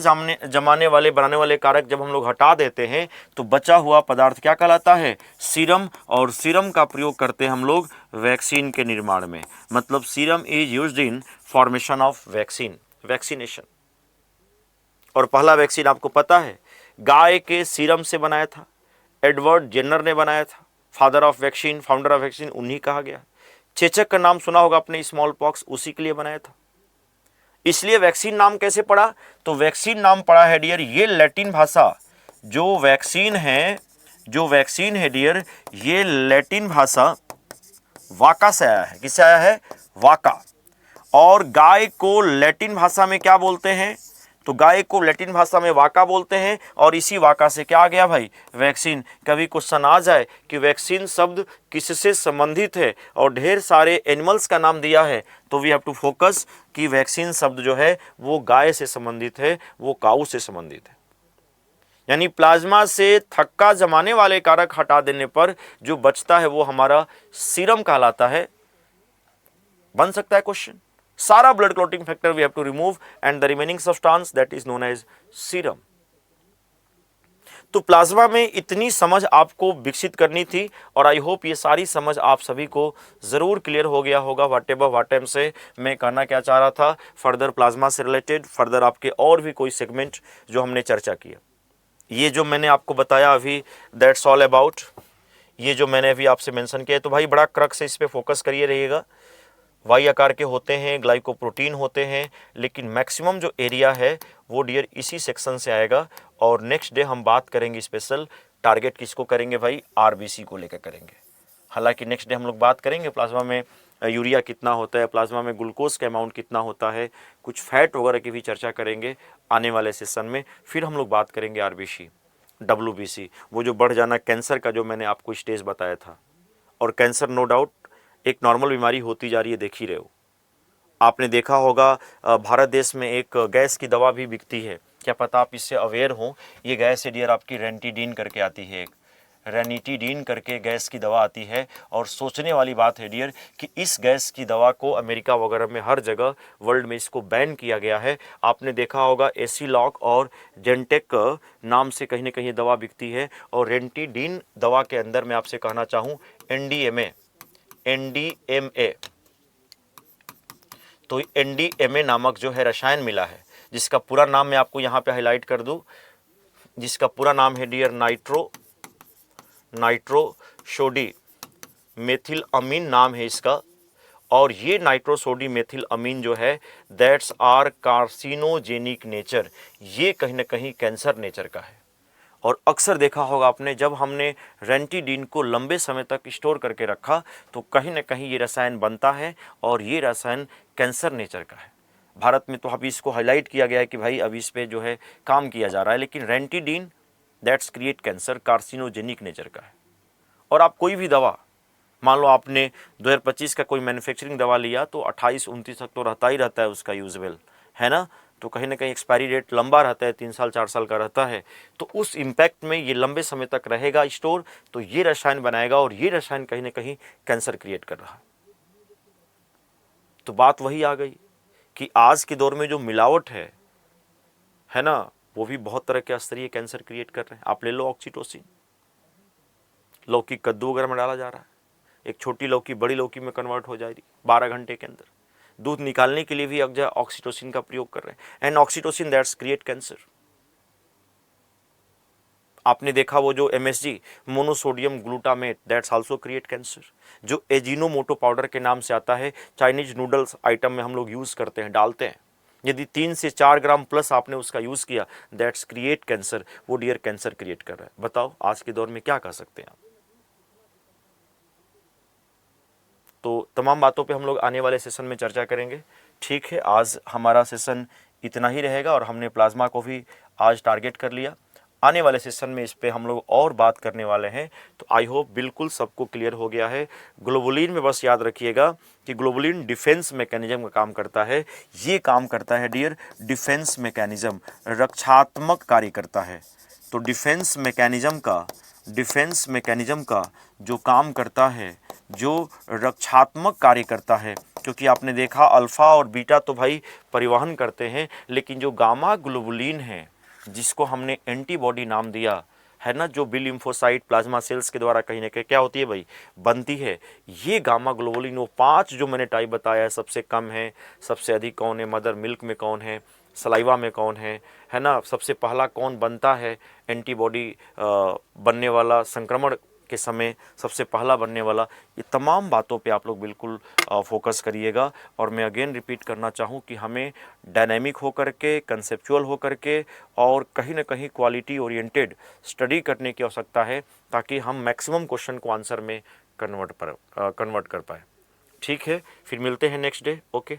जमाने वाले बनाने वाले कारक जब हम लोग हटा देते हैं तो बचा हुआ पदार्थ क्या कहलाता है? सीरम। और सीरम का प्रयोग करते हैं हम लोग वैक्सीन के निर्माण में। मतलब serum is used in formation of vaccination. और पहला वैक्सीन आपको पता है गाय के सीरम से बनाया था, एडवर्ड जेनर ने बनाया था, फाउंडर ऑफ वैक्सीन उन्हीं कहा गया। चेचक का नाम सुना होगा आपने, स्मॉल पॉक्स उसी के लिए बनाया था। इसलिए वैक्सीन नाम कैसे पड़ा? तो वैक्सीन नाम पड़ा है डियर, ये लैटिन भाषा जो वैक्सीन है डियर, ये लैटिन भाषा वाका से आया है। किससे आया है? वाका। और गाय को लैटिन भाषा में क्या बोलते हैं? तो गाय को लैटिन भाषा में वाका बोलते हैं, और इसी वाका से क्या आ गया भाई? वैक्सीन। कभी क्वेश्चन आ जाए कि वैक्सीन शब्द किससे संबंधित है और ढेर सारे एनिमल्स का नाम दिया है, तो वी हैव टू फोकस कि वैक्सीन शब्द जो है वो गाय से संबंधित है, वो काऊ से संबंधित है। यानी प्लाज्मा से थक्का जमाने वाले कारक हटा देने पर जो बचता है वो हमारा सीरम कहलाता है। बन सकता है क्वेश्चन, सारा blood clotting factor we have to remove and the remaining substance that is known as serum. तो प्लाज्मा में इतनी समझ आपको विकसित करनी थी, और आई होप ये सारी समझ आप सभी को जरूर क्लियर हो गया होगा। व्हाट टाइम से मैं कहना क्या चाह रहा था, फर्दर प्लाज्मा से रिलेटेड फर्दर आपके और भी कोई सेगमेंट जो हमने चर्चा किया, ये जो मैंने आपको बताया अभी, दैट्स ऑल अबाउट। ये जो मैंने अभी आपसे मेंशन किया है, तो भाई बड़ा क्रक्स से इस पे फोकस करिए रहिएगा। वाई आकार के होते हैं, ग्लाइकोप्रोटीन होते हैं, लेकिन मैक्सिमम जो एरिया है वो डियर इसी सेक्शन से आएगा। और नेक्स्ट डे हम बात करेंगे स्पेशल टारगेट किसको करेंगे भाई? आरबीसी को लेकर करेंगे। हालांकि नेक्स्ट डे हम लोग बात करेंगे प्लाज्मा में यूरिया कितना होता है, प्लाज्मा में ग्लूकोज का अमाउंट कितना होता है, कुछ फैट वगैरह की भी चर्चा करेंगे आने वाले सेशन में। फिर हम लोग बात करेंगे आरबीसी, डब्ल्यूबीसी, वो जो बढ़ जाना कैंसर का जो मैंने आपको स्टेज बताया था। और कैंसर नो डाउट एक नॉर्मल बीमारी होती जा रही है, देख ही रहे हो। आपने देखा होगा भारत देश में एक गैस की दवा भी बिकती है, क्या पता आप इससे अवेयर हो? ये गैस है डियर आपकी रेनिटीडीन करके आती है, एक रेनिटीडीन करके गैस की दवा आती है। और सोचने वाली बात है डियर कि इस गैस की दवा को अमेरिका वगैरह में हर जगह वर्ल्ड में इसको बैन किया गया है। आपने देखा होगा एसीलॉक और जेंटेक नाम से कहीं ना कहीं दवा बिकती है। और रेनिटीडीन दवा के अंदर मैं आपसे कहना चाहूँ एनडीएमए, तो एनडीएमए नामक जो है रसायन मिला है, जिसका पूरा नाम मैं आपको यहाँ पे हाईलाइट कर दूँ, जिसका पूरा नाम है डियर नाइट्रोसोडी मेथिल अमीन नाम है इसका। और ये नाइट्रोसोडी मेथिल अमीन जो है दैट्स आर कार्सिनोजेनिक नेचर, ये कहीं ना कहीं कैंसर नेचर का है। और अक्सर देखा होगा आपने, जब हमने रेनिटीडीन को लंबे समय तक स्टोर करके रखा तो कहीं ना कहीं ये रसायन बनता है, और ये रसायन कैंसर नेचर का है। भारत में तो अभी इसको हाईलाइट किया गया है कि भाई अभी इस पे जो है काम किया जा रहा है, लेकिन ranitidine that's create cancer, carcinogenic nature का है। और आप कोई भी दवा, मान लो आपने 2025 का कोई मैन्युफैक्चरिंग दवा लिया तो 28-29 तक तो रहता ही रहता है उसका यूजेबल, है ना? तो कहीं ना कहीं एक्सपायरी डेट लंबा रहता है, 3 साल 4 साल का रहता है। तो उस इम्पैक्ट में ये लंबे समय तक रहेगा स्टोर, तो ये रसायन बनाएगा, और ये रसायन कहीं ना कहीं कैंसर क्रिएट कर रहा है। तो बात वही आ गई कि आज के दौर में जो मिलावट है ना, वो भी बहुत तरह के स्तरीय कैंसर क्रिएट कर रहे हैं। आप ले लो ऑक्सीटोसिन, लौकी कद्दू वगैरह में डाला जा रहा है, एक छोटी लौकी बड़ी लौकी में कन्वर्ट हो जाएगी 12 घंटे के अंदर। दूध निकालने के लिए भी ऑक्सीटोसिन का प्रयोग कर रहे हैं, and oxytocin that's create cancer. आपने देखा वो जो MSG monosodium glutamate that's also create cancer. जो एजिनोमोटो पाउडर के नाम से आता है, चाइनीज नूडल्स आइटम में हम लोग यूज़ करते हैं, डालते हैं, यदि 3 से 4 ग्राम प्लस आपने उसका यूज़ किया दैट्स क्रिएट कैंसर, वो डियर कैंसर क्रिएट कर रहा है। बताओ आज के दौर में क्या कर सकते हैं आप। तो तमाम बातों पे हम लोग आने वाले सेशन में चर्चा करेंगे। ठीक है, आज हमारा सेशन इतना ही रहेगा और हमने प्लाज्मा को भी आज टारगेट कर लिया। आने वाले सेशन में इस पे हम लोग और बात करने वाले हैं। तो आई होप बिल्कुल सबको क्लियर हो गया है। ग्लोबुलिन में बस याद रखिएगा कि ग्लोबुलिन डिफेंस मैकेनिज्म का काम करता है। ये काम करता है डियर डिफेंस मैकेनिज्म, रक्षात्मक कार्य करता है। तो डिफेंस मैकेनिज्म का जो काम करता है, जो रक्षात्मक कार्य करता है, क्योंकि आपने देखा अल्फ़ा और बीटा तो भाई परिवहन करते हैं, लेकिन जो गामा ग्लोबुलिन है जिसको हमने एंटीबॉडी नाम दिया है ना, जो बी लिम्फोसाइट प्लाज्मा सेल्स के द्वारा कहीं ना कहीं क्या होती है भाई, बनती है। ये गामा ग्लोबुलिन वो 5 जो मैंने टाइप बताया है, सबसे कम है, सबसे अधिक कौन है, मदर मिल्क में कौन है, सलाइवा में कौन है ना, सबसे पहला कौन बनता है एंटीबॉडी बनने वाला, संक्रमण के समय सबसे पहला बनने वाला। ये तमाम बातों पे आप लोग बिल्कुल फोकस करिएगा। और मैं अगेन रिपीट करना चाहूँ कि हमें डायनेमिक होकर के, कंसेप्चुअल होकर के और कहीं ना कहीं क्वालिटी ओरिएंटेड स्टडी करने की आवश्यकता है, ताकि हम मैक्सिमम क्वेश्चन को आंसर में कन्वर्ट कर पाए। ठीक है, फिर मिलते हैं नेक्स्ट डे। ओके।